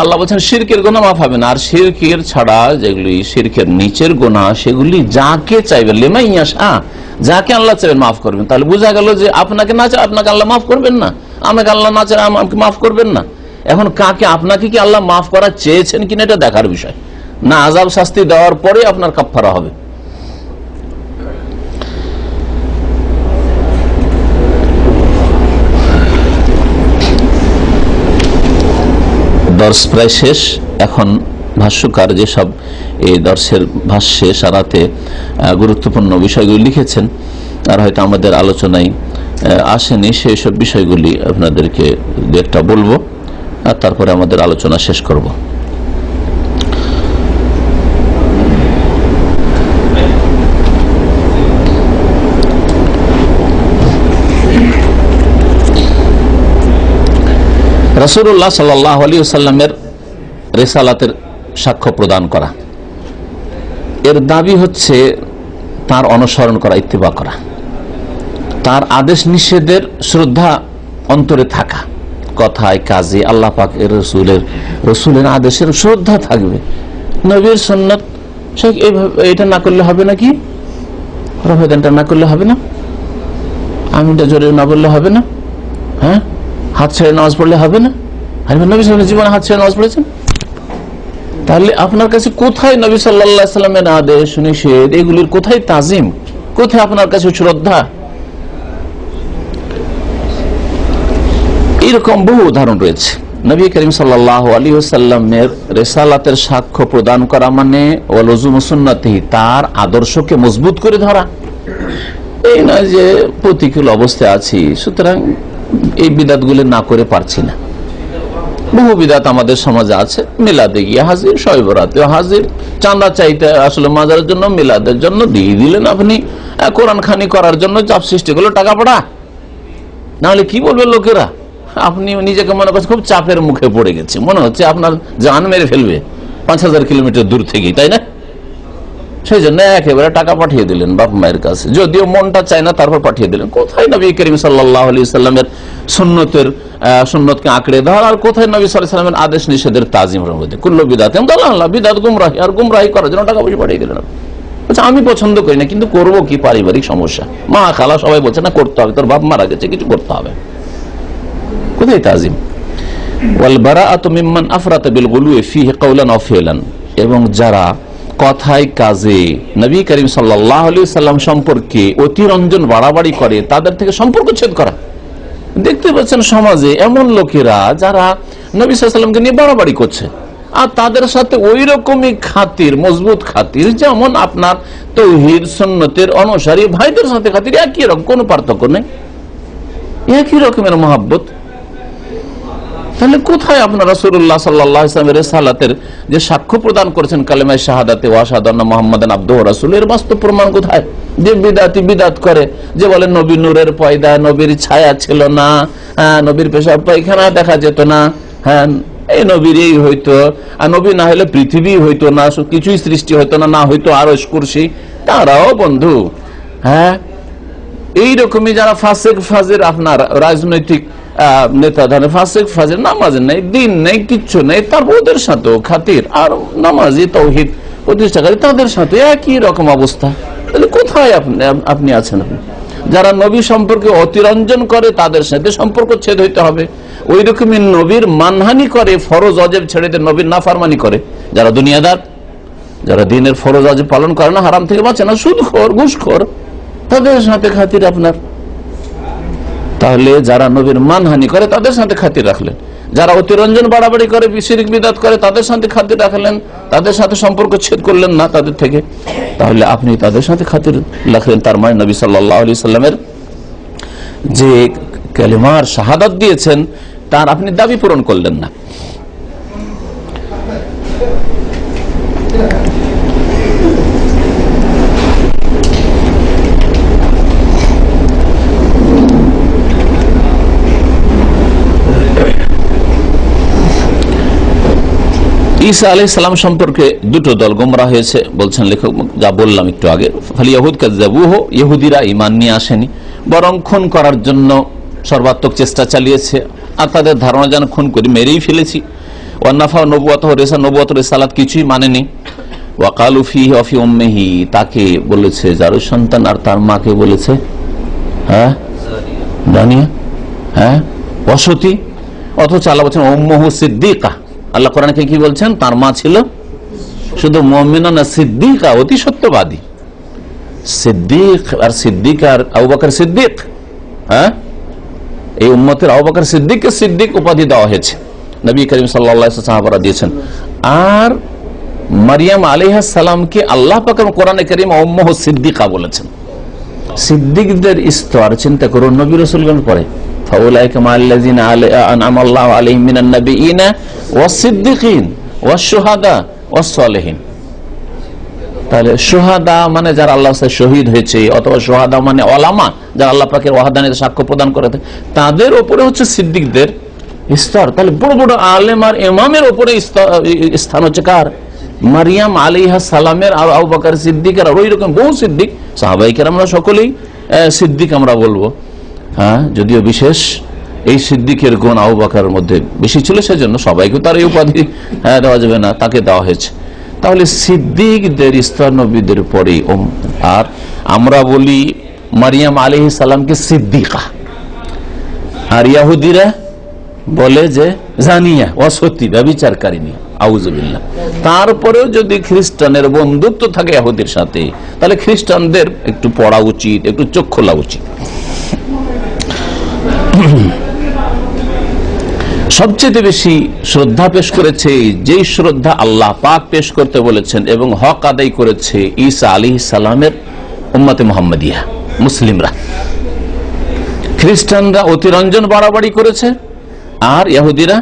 আল্লাহ বলছেন শিরকের গুনাহ মাফ হবে না। আর শিরকের ছাড়া যেগুলি শিরকের নিচের গুনাহ, সেগুলি যাকে চাইবেন, লিমান ইয়াশা, যাকে আল্লাহ চাইবেন মাফ করবেন। তাহলে বোঝা গেল যে আপনাকে না চাই আপনাকে আল্লাহ মাফ করবেন না, আমাকে আল্লাহ না চাই আমাকে মাফ করবেন না। এখন কাকে, আপনাকে কি আল্লাহ মাফ করা চেয়েছেন কিনা এটা দেখার বিষয় না, আযাব শাস্তি দেওয়ার পরে আপনার কাফারা হবে। দর্শ প্রায় শেষ। এখন ভাষ্যকার যেসব এই দর্শের ভাষ্যে সারাতে গুরুত্বপূর্ণ বিষয়গুলি লিখেছেন আর হয়তো আমাদের আলোচনায় আসেনি, সেই সব বিষয়গুলি আপনাদেরকে একটা বলবো আর তারপরে আমাদের আলোচনা শেষ করব। রাসূলুল্লাহ সাল্লাল্লাহু আলাইহি ওয়াসাল্লামের রিসালাতের সাক্ষ্য প্রদান করা, এর দাবি হচ্ছে তার অনুসরণ করা, ইত্তিবা করা, তার আদেশ নিষেধের শ্রদ্ধা অন্তরে থাকা, কথায় কাজে আল্লাহ পাক এর রসুলের আদেশের শ্রদ্ধা থাকবে। নবীর সুন্নাত এটা না করলে হবে নাকি? রফেদানটা না করলে হবে না? আমিনটা জোরে না বললে হবে না? হ্যাঁ, হাত ছেড়ে নামাজ পড়লে হবে না? নবী সাল্লাল্লাহু আলাইহি ওয়াসাল্লাম জীবনে হাত ছেড়ে নামাজ পড়েছেন? তাহলে আপনার কাছে কোথায় নবী সাল্লাল্লাহু আলাইহি ওয়াসাল্লামের আদেশ নিষেধ, এগুলির কোথায় তাজিম, কোথায় আপনার কাছে শ্রদ্ধা? এরকম বহু উদাহরণ রয়েছে। নবী করিম সাল্লাল্লাহু আলাইহি ওয়াসাল্লামের রিসালাতের সাক্ষ্য প্রদান করা মানে ওয়ালুজুম সুন্নতিহি, তার আদর্শকে মজবুত করে ধরা। এই নয় যে প্রতিকূল অবস্থায় আছি সুতরাং এই বিদাতগুলো না করে পারছি না। বহু বিদাত আমাদের সমাজে আছে, মিলাদে গিয়ে হাজির, শবে বরাতে হাজির, চাঁদা চাইতে আসলে মাজারের জন্য, মিলাদের জন্য দিয়ে দিলেন আপনি, কোরআন খানি করার জন্য চাপ সৃষ্টি করলো টাকা পড়া, নাহলে কি বলবে লোকেরা, আপনি নিজেকে মনে করছেন খুব চাপের মুখে পড়ে গেছে, মনে হচ্ছে আপনার জান মেরে ফেলবে 5000 কিলোমিটার দূর থেকেই, তাই না? সেই জন্য একেবারে টাকা পাঠিয়ে দিলেন বাপ মায়ের কাছে, যদিও মনটা চায় না, তারপর পাঠিয়ে দিলেন। কোথায় নবী করিম সাল্লাল্লাহু আলাইহি সাল্লামের সুন্নতকে আঁকড়ে ধর, আর কোথায় নবী সাল্লাল্লাহু আলাইহি সাল্লামের আদেশ নিষেধের তাজিমের মধ্যে। কুল্লু বিদআতিন দালালা, বিদআত গুমরাহি, আর গুমরাহি করার জন্য টাকা পয়সা পাঠিয়ে দিলেন। আচ্ছা, আমি পছন্দ করি না, কিন্তু করবো কি, পারিবারিক সমস্যা, মা খালা সবাই বলছে না করতে হবে, তোর বাপ মারা গেছে, কিছু করতে হবে। কোথায় তাজিম? ওয়াল বারাআতু মিম্মান আফরাতা বিল গুলুই ফীহি কাওলান আও ফি'লান, এবং যারা কথায় কাজে নবী করিম সাল্লাল্লাহু আলাইহি সাল্লাম সম্পর্কে অতিরঞ্জন বাড়াবাড়ি করে, তাদের থেকে সম্পর্ক ছেদ করা। দেখতে পাচ্ছেন সমাজে এমন লোকেরা যারা নবী সাল্লাল্লাহু আলাইহি সাল্লামকে নিয়ে বাড়াবাড়ি করছে, আর তাদের সাথে ওই রকমই খাতির, মজবুত খাতির, যেমন আপনার তাওহীদ সুন্নতের অনুসারী ভাইদের সাথে খাতির, একই রকম, কোনো পার্থক্য নেই, একই রকমের মহব্বত। তাহলে কোথায় আপনার রাসূলুল্লাহ সাল্লাল্লাহু আলাইহি ওয়াসাল্লামের রিসালাতের যে সাক্ষ্য প্রদান করেছেন কালেমায়ে শাহাদাতে ওয়া আশহাদু আন্না মুহাম্মাদান আবদুহু ওয়া রাসূলুহু, এর বাস্তব প্রমাণ কোথায়? যে বিদআতি বিদআত করে, যে বলে নবী নূরের পয়দা, নবীর ছায়া ছিল না, নবীর পেশাব পায়খানা দেখা যেত না, হ্যাঁ এই নবীর এই হইতো, আর নবী না হলে পৃথিবী হইতো না, কিছুই সৃষ্টি হইতো না, না হইতো আরশ কুরসি। তারাও বন্ধু হ্যাঁ এইরকমই যারা ফাসিক ফাজির, আপনার রাজনৈতিক নেতা ধরে ফাসিক ফাজির, নামাজ নেই, দিন নেই, কিচ্ছু নেই, তারপর ওদের সাথেও খাতির, আর নামাজি তাওহীদ প্রতিষ্ঠাকারী তাদের সাথে একই রকম অবস্থা। তাহলে কোথায় আপনি আছেন? যারা নবী সম্পর্কে অতিরঞ্জন করে তাদের সাথে সম্পর্ক ছেদ হইতে হবে। ওই রকমই নবীর মানহানি করে, ফরজ অজেব ছেড়ে দিয়ে নবীর নাফরমানি করে যারা দুনিয়াদার, যারা দিনের ফরজ অজেব পালন করে না, হারাম থেকে বাঁচে না, সুদখোর ঘুষখোর, তাদের সাথে খাতির আপনার। তাহলে যারা নবীর মানহানি করে তাদের সাথে খাতির রাখলেন, যারা অতিরঞ্জন বাড়াবাড়ি করে, শিরক বিদআত করে, তাদের সাথে খাতির রাখলেন, তাদের সাথে সম্পর্ক ছেদ করলেন না তাদের থেকে। তাহলে আপনি তাদের সাথে খাতির রাখলেন, তার মানে নবী সাল্লাল্লাহু আলাইহি সাল্লামের যে কালেমার শাহাদাত দিয়েছেন তার আপনি দাবি পূরণ করলেন না। ঈসা আলাইহিস সালাম সম্পর্কে দুটো দল গোমরাহ হয়েছে বলছেন লেখক, যা বললাম একটু আগে। ফাল ইয়াহুদ কাযাবুহু, ইহুদিরা ঈমান নিয়ে আসেনি, বরং খুন করার জন্য সর্বাত্মক চেষ্টা চালিয়েছে, আর তাদের ধারণা যেন খুন করে মেরেই ফেলেছি। ওয়া নাফা নবুওয়াতহু, নবুওয়াত রিসালাত কিছুই মানেনি। ওয়া ক্বালু ফীহি ওয়া ফী উম্মিহি, তাকে বলেছে যারুর সন্তান, আর তার মাকে বলেছে হ্যাঁ জানিয়া, হ্যাঁ অসতী। অথচ আল্লাহ বলছেন উম্মুহু সিদ্দিকা। আল্লাহ কোরআনে কি বলছেন? তার মা ছিল শুধু মুমিনা না, সিদ্দিকা, অতি সত্যবাদী। সিদ্দিক আর সিদ্দিক আর আবু বকর সিদ্দিক, হ্যাঁ এই উম্মতের আবু বকর সিদ্দিককে সিদ্দিক উপাধি দেওয়া হয়েছে, নবী করিম সাল্লাল্লাহু আলাইহি ওয়াসাল্লাম সাহাবারা দিয়েছেন। আর মারিয়াম আলাইহিস সালামকে আল্লাহ পাক কোরআনে কারীমে উম্মুহু সিদ্দিকা বলেছেন। সিদ্দিকদের স্তর চিন্তা করুন, নবী রাসূলগণ পরে ফাউলাইকা মাআল্লাযিনা আনআমা আল্লাহু আলাইহিম মিনান নাবিয়িনা ওয়াস-সিদ্দিকিন ওয়াশ-শুহাদা ওয়াস-সালিহিন। তাহলে শুহাদা মানে যারা আল্লাহর কাছে শহীদ হয়েছে, অথবা শুহাদা মানে ওলামা যারা আল্লাহ পাকের ওয়াহদানিয়তের সাক্ষ্য প্রদান করে, তাদের উপরে হচ্ছে সিদ্দিকদের স্তর। তাহলে বড় বড় আলেম আর ইমামের উপরে স্থান হচ্ছে কার? মারিয়াম আলাইহিস সালামের, আর আবু বকর সিদ্দিকের, আর ওই রকম বহু সিদ্দিক সাহাবায়ে কেরামরা সকলেই সিদ্দিক আমরা বলবো। হ্যাঁ, যদিও বিশেষ এই সিদ্দিকের গুণ আবু বকরের মধ্যে বেশি ছিল, সেজন্য সবাইকে তার এই উপাধি দেওয়া যাবে না, তাকে দেওয়া হয়েছে। তাহলে সিদ্দিকদের স্তর নবীদের পরে। আর আমরা বলি মারিয়াম আলাইহিস সালামকে সিদ্দিকা, আর ইহুদিরা বলে যে জানিয়া, অসতী, ব্যভিচারকারিনী, আউযুবিল্লাহ। তারপরেও যদি খ্রিস্টানের বন্ধুত্ব থাকে ইহুদির সাথে, তাহলে খ্রিস্টানদের একটু পড়া উচিত, একটু চোখ খোলা উচিত। সবচেয়ে বেশি শ্রদ্ধা পেশ করেছে, যেই শ্রদ্ধা আল্লাহ পাক পেশ করতে বলেছেন এবং হক আদায় করেছে ঈসা আলাইহিস সালামের উম্মতে মুহাম্মাদিয়া, মুসলিমরা। খ্রিস্টানরা অতিরঞ্জন বাড়াবাড়ি করেছে, আর ইহুদিরা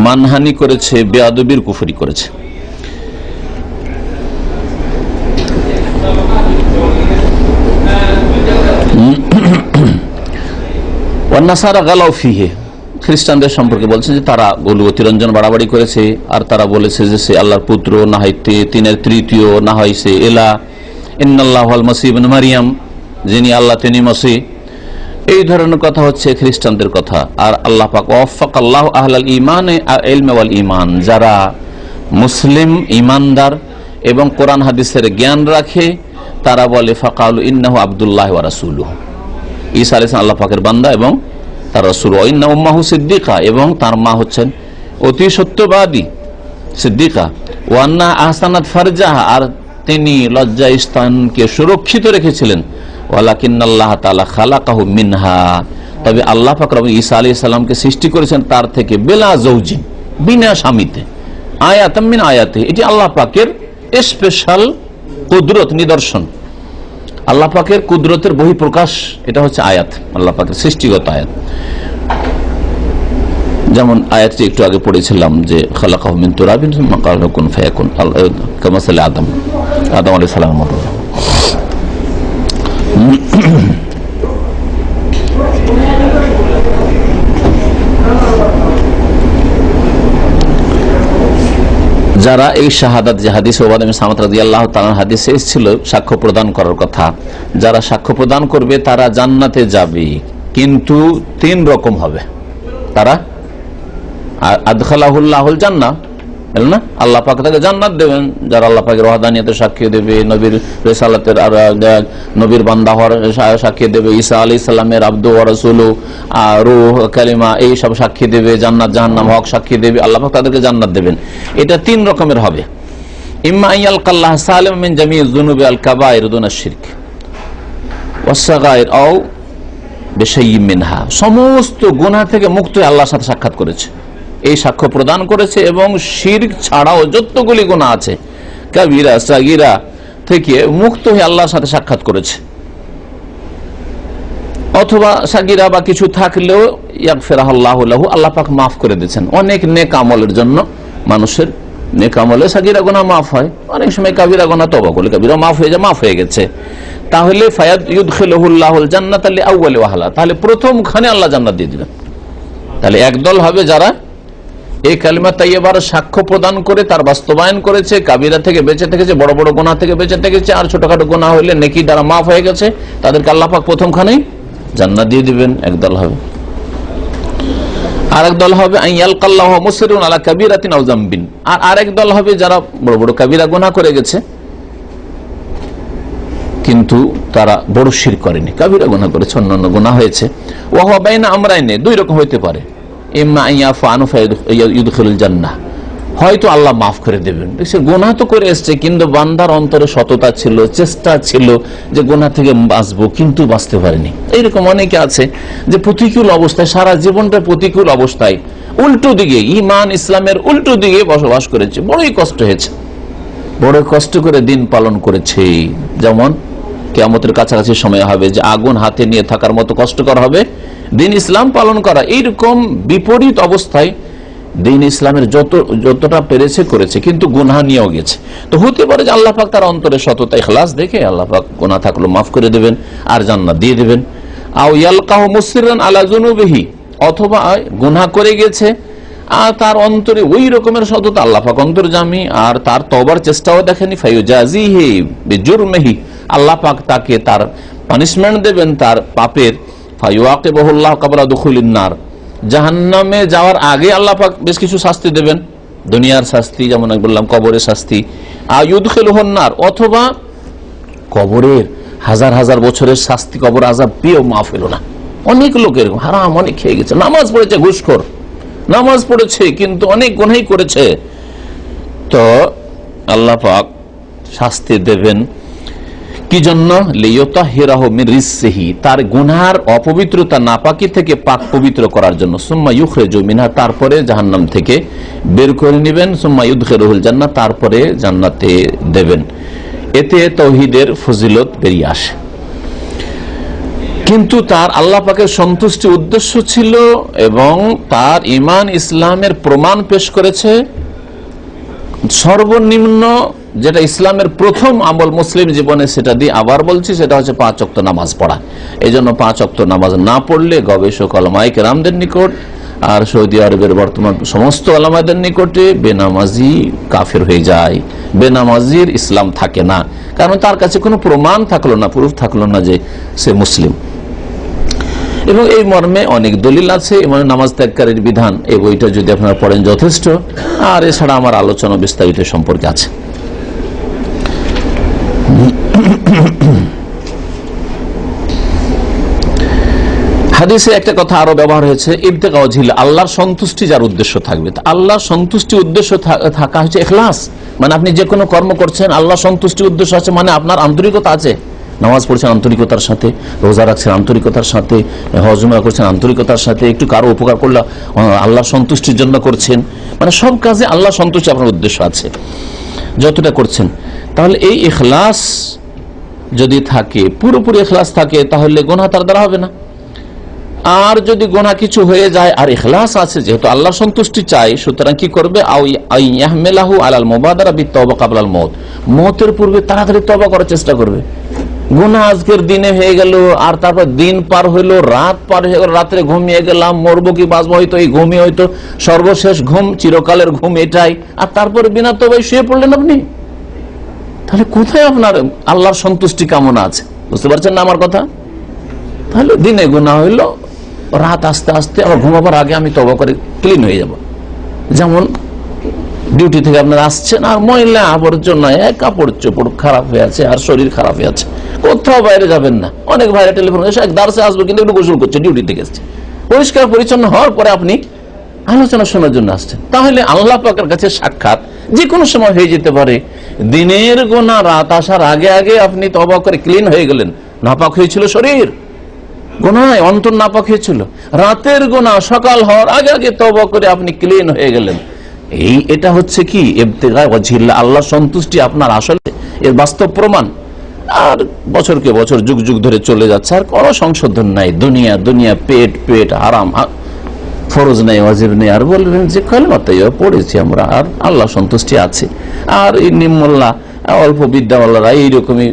মানহানি করেছে, বেয়াদবির কুফরি করেছে। ওয়ান নাসারা গালাউ ফিহি, খ্রিস্টানদের সম্পর্কে বলছেন যে তারা গোলু অতিরঞ্জন বাড়াবাড়ি করেছে, আর তারা বলেছে যে সে আল্লাহর পুত্র, না হয় তিনের তৃতীয়, না হয় সে এলা, ইন্নাল্লাহু আল মাসীহ ইবনে মারইয়াম, যিনি আল্লাহ তিনি মসিহ। এই ধরনের কথা হচ্ছে খ্রিস্টানদের কথা। আর আল্লাহ পাক ওয়াফাকাল্লাহু আহলাল ঈমান ইলম ওয়াল ঈমান, যারা মুসলিম ঈমানদার এবং কোরআন হাদিসের জ্ঞান রাখে, তারা বলে ফাকালু ইন্নাহু আব্দুল্লাহ ওয়া রাসূলুহু, ঈসা আলাইহিস সালাম আল্লাহ পাকের বান্দা এবং তার রাসূল। ওয়া ইন্না উম্মাহু সিদ্দিকা, এবং তার মা হচ্ছেন অতি সত্যবাদী সিদ্দিকা। ওয়া আন্না আহসানাত ফারজাহা, আর তিনি লজ্জা স্থানকে সুরক্ষিত রেখেছিলেন। ওয়ালাকিন্নাল্লাহ তাআলা খালাকাহু মিনহা, তবে আল্লাহ পাক রব্বুল ঈসা আলাইহিস সালামকে সৃষ্টি করেছেন তার থেকে, বেলা জৌজিন, বিনা স্বামীতে, আয়াতাম মিন আয়াতি, এটি আল্লাহ পাকের স্পেশাল কুদরত, নিদর্শন, আল্লাহ পাকের কুদরতের বহিঃপ্রকাশ। এটা হচ্ছে আয়াত, আল্লাহ পাকের সৃষ্টিগত আয়াত। যেমন আয়াতটি একটু আগে পড়েছিলাম যে খালাকাহু মিন তুরাবিন সুম্মা ক্বালা লাহু কুন ফায়াকুন, কামাসালি আদম আলাইহিস সালামের মতো। যারা এই শাহাদাত, যে হাদিস ওবাদা বিন সামাত রাদিয়াল্লাহু তাআলা হাদিসে এসেছিল সাক্ষ্য প্রদান করার কথা, যারা সাক্ষ্য প্রদান করবে তারা জান্নাতে যাবে, কিন্তু তিন রকম হবে। তারা আদখালাহুল্লাহুল জান্নাহ, না, আল্লাহ পাক তাকে জান্নাত দেবেন, যারা আল্লাহ পাকের ওয়াহদানিয়তের সাক্ষী দেবে, নবীর রিসালাতের আর নবীর বান্দা হওয়ার সাক্ষী দেবে, ঈসা আলাইহিস সালামের আব্দু ওয়া রাসূলু, রূহ, কালিমা, এই সব সাক্ষী দেবে, জান্নাত জাহান্নাম হক সাক্ষী দেবে, আল্লাহ পাক তাদেরকে জান্নাত দেবেন। এটা তিন রকমের হবে। ইম্মা আইয়ালকাল্লাহ সালিম মিন জামিইজ যুনুবি আল কাবায়ের দুনা শিরক ওয়াস সাগায়ের আও বিশাইয়্যিন মিনহা, সমস্ত গুনাহ থেকে মুক্ত হয়ে আল্লাহর সাথে সাক্ষাৎ করেছে, এই সাক্ষ্য প্রদান করেছে, এবং শিরক ছাড়াও যতগুলি গুনাহ আছে কাবীরা সাগীরা থেকে মুক্ত হয়ে আল্লাহর সাথে সাক্ষাৎ করেছে। অথবা সাগীরা বা কিছু থাকলেও ইয়াগফিরাহুল্লাহু লাহু, আল্লাহ পাক মাফ করে দিয়েছেন। অনেক নেক আমলের জন্য মানুষের নেক আমলে সাগীরা গুনাহ মাফ হয়, অনেক সময় কাবীরা গুনাহ তওবা করলে কাবীরা মাফ হয়ে যায়, মাফ হয়ে গেছে। তাহলে ফায়াদ ইউদখিলুহুল্লাহুল জান্নাতা লিআউয়ালি ওয়াহলা, তাহলে প্রথমখানে আল্লাহ জান্নাত দিয়ে দিবেন। তাহলে একদল হবে যারা এই কালিমা তাইয়্যিবার সাক্ষ্য প্রদান করে তার বাস্তবায়ন করেছে, কাবিরা থেকে বেঁচে থেকেছে, বড় বড় গুনাহ থেকে বেঁচে থেকেছে, আর ছোটখাটো গুনাহ হইলে নেকি দ্বারা মাফ হয়ে গেছে, তাদেরকে আল্লাহ পাক প্রথমখানেই জান্নাত দিয়ে দিবেন। একদল হবে। আরেক দল হবে আইয়ালকাল্লাহু মুসিরুন আলা কাবীরাতিন আও যামবিন, আর আরেক দল হবে যারা বড় বড় কাবিরা গুনাহ করে গেছে, কিন্তু তারা বড় শিরক করেনি, কাবিরা গুনাহ করেছে, অন্যান্য গুনাহ হয়েছে। ওয়া হুয়া বাইনা আমরাইনে, দুই রকম হইতে পারে। ইম্মা আইয়াফু আনহু ফায়ুদখিলুল জান্নাহ, হয়তো আল্লাহ মাফ করে দেবেন। দেখছেন গুনাহ তো করে এসছে, কিন্তু বান্দার অন্তরে সততা ছিল, চেষ্টা ছিল যে গুনাহ থেকে বাঁচবো, কিন্তু বাঁচতে পারেনি। এইরকম অনেকে আছে যে প্রতিকূল অবস্থায়, সারা জীবনটা প্রতিকূল অবস্থায়, উল্টো দিকে, ঈমান ইসলামের উল্টো দিকে বসবাস করেছে, বড়ই কষ্ট হয়েছে, বড় কষ্ট করে দিন পালন করেছে। যেমন কিয়ামতের কাছাকাছি সময় হবে যে আগুন হাতে নিয়ে থাকার মতো কষ্টকর হবে দিন ইসলাম পালন করা। এইরকম বিপরীত অবস্থায় দিন ইসলামের যতটা পেরেছে করেছে, কিন্তু গুনাহ নিয়েও গেছে। তো হতে পারে যে আল্লাহ পাক তার অন্তরে সততা ইখলাস দেখে আল্লাহ পাক গুনাহ থাকলো মাফ করে দেবেন আর জান্নাত দিয়ে দেবেন। আও ইয়ালকাহু মুসিররান আলা যুনুবিহি, অথবা গুনাহ করে গেছে আর তার অন্তরে ওই রকমের সততা, আল্লাহ পাক অন্তর্যামী, আর তার তওবার চেষ্টাও দেখেনি। ফায়ুজাজিহি বিজুরমিহি, আল্লাহ পাক তাকে তার পানিশমেন্ট দেবেন তার পাপের। ফায়ুআকিবুহুল্লাহু ক্বাবলা দুখুলিন নার, জাহান্নামে যাওয়ার আগে আল্লাহ পাক বেশ কিছু শাস্তি দেবেন, দুনিয়ার শাস্তি, যেমন আমি বললাম কবরের শাস্তি। আয়ুদখিলুহুন নার, অথবা কবরের হাজার হাজার বছরের শাস্তি, কবর আযাব পেয়েও মাফ হলো না। অনেক লোকের হারাম অনেক খেয়ে গেছে, নামাজ পড়েছে, ঘুষখোর, নামাজ পড়েছে কিন্তু অনেক গুনাহ করেছে, তো আল্লাহ পাক শাস্তি দেবেন। কি জন্য? লিয়ুতাহিরাহু মিন রিসসিহি, তার গুনার অপবিত্রতা নাপাকি থেকে পাক পবিত্র করার জন্য। সুম্মা ইউখরিজু মিনহা, তারপরে জাহান্নাম থেকে বের করে নেবেন। সুম্মা ইউদখিলুহুল জান্নাহ, তারপরে জান্নাতে দেবেন। এতে তাওহীদের ফজিলত বেরিয়ে আসে। কিন্তু তার আল্লাহ পাকের সন্তুষ্টি উদ্দেশ্য ছিল, এবং তার ঈমান ইসলামের প্রমাণ পেশ করেছে। সর্বনিম্ন যেটা ইসলামের প্রথম আমল মুসলিম জীবনে, সেটা দিয়ে আবার বলছি, সেটা হচ্ছে 5 ওয়াক্ত নামাজ পড়া। এই জন্য 5 ওয়াক্ত নামাজ না পড়লে গবেষক উলামায়ে কেরামদের নিকট আর সৌদি আরবের বর্তমান সমস্ত ওলামাদের নিকটে বেনামাজি কাফের হয়ে যায়, বেনামাজির ইসলাম থাকে না, কারণ তার কাছে কোনো প্রমাণ থাকলো না, প্রুফ থাকলো না যে সে মুসলিম। এবং এই মর্মে অনেক দলিল আছে, এবং নামাজ ত্যাগকারীর বিধান এই বইটা যদি আপনারা পড়েন যথেষ্ট। আর এছাড়া আমার আলোচনা বিস্তারিত সম্পর্কে আছে। হাদিসে একটা কথা আরো ব্যবহার হয়েছে, ইবতিগা ওয়াজহিল্লাহ, আল্লাহর সন্তুষ্টি যার উদ্দেশ্য থাকবে। আল্লাহর সন্তুষ্টি উদ্দেশ্য থাকা হচ্ছে ইখলাস, মানে আপনি যে কোনো কর্ম করছেন আল্লাহর সন্তুষ্টি উদ্দেশ্য আছে, মানে আপনার আন্তরিকতা আছে। নামাজ পড়ছেন আন্তরিকতার সাথে, রোজা রাখছেন আন্তরিকতার সাথে, হজ উমরা করছেন আন্তরিকতার সাথে, একটু কারো উপকার করলে আল্লাহর সন্তুষ্টির জন্য করছেন, মানে সব কাজে আল্লাহ সন্তুষ্টি আপনার উদ্দেশ্য আছে যতটা করছেন। তাহলে এই ইখলাস যদি থাকে, পুরোপুরি ইখলাস থাকে, তাহলে গুনাহ তার দ্বারা হবে না। আর যদি গুনাহ কিছু হয়ে যায় আর ইখলাস আছে, যেহেতু আল্লাহর সন্তুষ্টি চাই, সুতরাং কি করবে, আইয়াহমিলাহু আলাল মুবাদারা বিত-তওবা ক্বাবলাল মউত, মওতের পূর্বে তাড়াতাড়ি তওবা করার চেষ্টা করবে। গুনাহ আজকের দিনে হয়ে গেল, আর তারপর দিন পার হইলো, রাত পার হয়ে গেল, রাত্রে ঘুমিয়ে গেলাম, মরবো কি বাঁচবো, হয়তো এই ঘুমিয়ে হয়তো সর্বশেষ ঘুম, চিরকালের ঘুম এটাই, আর তারপরে বিনা তওবায় শুয়ে পড়লেন আপনি। তাহলে কোথায় আপনার আল্লাহর সন্তুষ্টি কামনা আছে? বুঝতে পারছেন না আমার কথা? তাহলে দিনে গুনাহ হইলো, রাত আস্তে আস্তে আবার ঘুমাবার আগে আমি তওবা করে ক্লিন হয়ে যাব। যেমন ডিউটি থেকে আপনারা আসছেন আর ময়লা আবর্জনা, কাপড় চোপড় খারাপ হয়ে আছে আর শরীর খারাপ হয়ে আছে, কোথাও বাইরে যাবেন না। অনেক ভাইরা টেলিফোন এসে দার্সে আসবে, কিন্তু একটু গোসল করছে, ডিউটি থেকে এসছে, পরিষ্কার পরিচ্ছন্ন হওয়ার পরে আপনি আলোচনা শোনার জন্য আসছেন। তাহলে আল্লাহ পাকের কাছে সাক্ষাৎ যে কোনো সময় হয়ে যেতে পারে। দিনের গুনাহ রাত আসার আগে আগে আপনি তওবা করে ক্লিন হয়ে গেলেন, নাপাক হয়েছিল শরীর, গুনায় অন্তর নাপাক হয়েছিল, রাতের গুনাহ সকাল হওয়ার আগে আগে তওবা করে আপনি ক্লিন হয়ে গেলেন। এটা হচ্ছে কি ইবতিগা ওয়াজহিল্লাহ, আল্লাহর সন্তুষ্টি আপনার আসলে এর বাস্তব প্রমাণ। আর বছরকে বছর যুগ যুগ ধরে চলে যাচ্ছে, আর কোনো সংশোধন নাই। দুনিয়া দুনিয়া, পেট পেট, হারাম, ফরজ নেই, ওয়াজিব নেই, আর বলবেন যে কালেমা তাইয়্যিবা পড়েছি আমরা, আর আল্লাহ সন্তুষ্টি আছে। আর এই নিম্মল্লা অল্প বিদ্যাওয়ালারা এইরকমই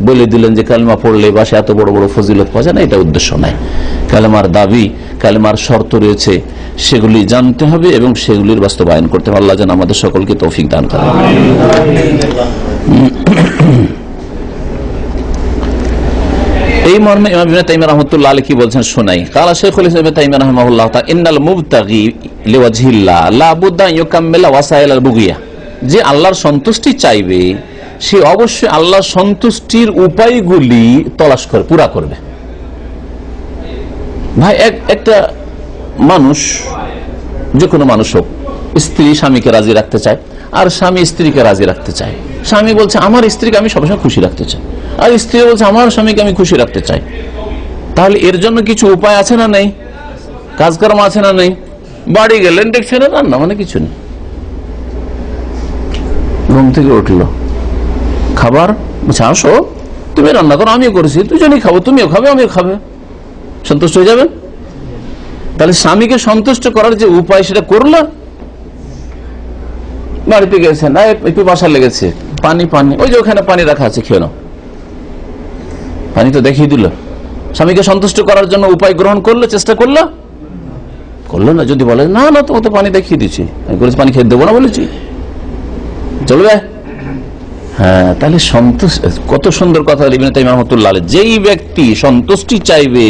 বলে দিলেন যে কালেমা পড়লে বাসে এত বড় বড় ফজিলত পাওয়া যায় না, এটা উদ্দেশ্য নাই। কালেমার দাবি, কালেমার শর্ত রয়েছে, সেগুলি জানতে হবে এবং সেগুলির বাস্তবায়ন করতে হবে। আল্লাহ যেন আমাদের সকলকে তৌফিক দান করেন। এই মর্মে ইমাম ইবনে তাইমিয়া রাহমাতুল্লাহ আলাইহি কি বলছেন শোনাই। কালা শাইখুল ইসলাম ইবনে তাইমিয়া রাহিমাহুল্লাহ তাআলা, ইন্নাল মুবতাগি লিওয়াজহিল্লাহ লা বুদ্দা ইউকাম্মিলা ওয়াসাইলাল বুগিয়া, যে আল্লাহর সন্তুষ্টি চাইবে সে অবশ্যই আল্লাহর সন্তুষ্টির উপায়গুলি তলাশ করে পুরা করবে। ভাই একটা মানুষ, যে কোনো মানুষ হোক, স্ত্রী স্বামীকে রাজি রাখতে চায় আর স্বামী স্ত্রীকে রাজি রাখতে চায়। স্বামী বলছে আমার স্ত্রীকে আমি সবসময় খুশি রাখতে চাই, আর স্ত্রী বলছে আমার স্বামীকে আমি খুশি রাখতে চাই। তাহলে এর জন্য কিছু উপায় আছে না নেই? কাজকর্ম আছে না নেই? বাড়ি গেলেন দেখছেন রান্না মানে কিছু নেই, ঘুম থেকে উঠলো, খাবার আসো তুমি রান্না করো, আমিও করেছি, দুজনেই খাবো, তুমিও খাবে আমিও খাবে, সন্তুষ্ট হয়ে যাবেন। তাহলে স্বামীকে সন্তুষ্ট করার যে উপায় সেটা করলো। বাড়িতে গেছেন, একটু বাসা লেগেছে, পানি পানি, ওই যে ওখানে পানি রাখা আছে, খেয়ে নাও, পানি তো দেখিয়ে দিল। স্বামীকে সন্তুষ্ট করার জন্য উপায় গ্রহণ করলো, চেষ্টা করলো না। যদি বলে না না তোমাকে তো পানি দেখিয়ে দিচ্ছি, আমি বলেছি পানি খেয়ে দেবো না, বলেছি চলবে? হ্যাঁ, তাহলে সন্তুষ্ট, কত সুন্দর কথা ইবনে তাইমিয়া রাহমাতুল্লাহ আলাইহি, যেই ব্যক্তি সন্তুষ্টি চাইবে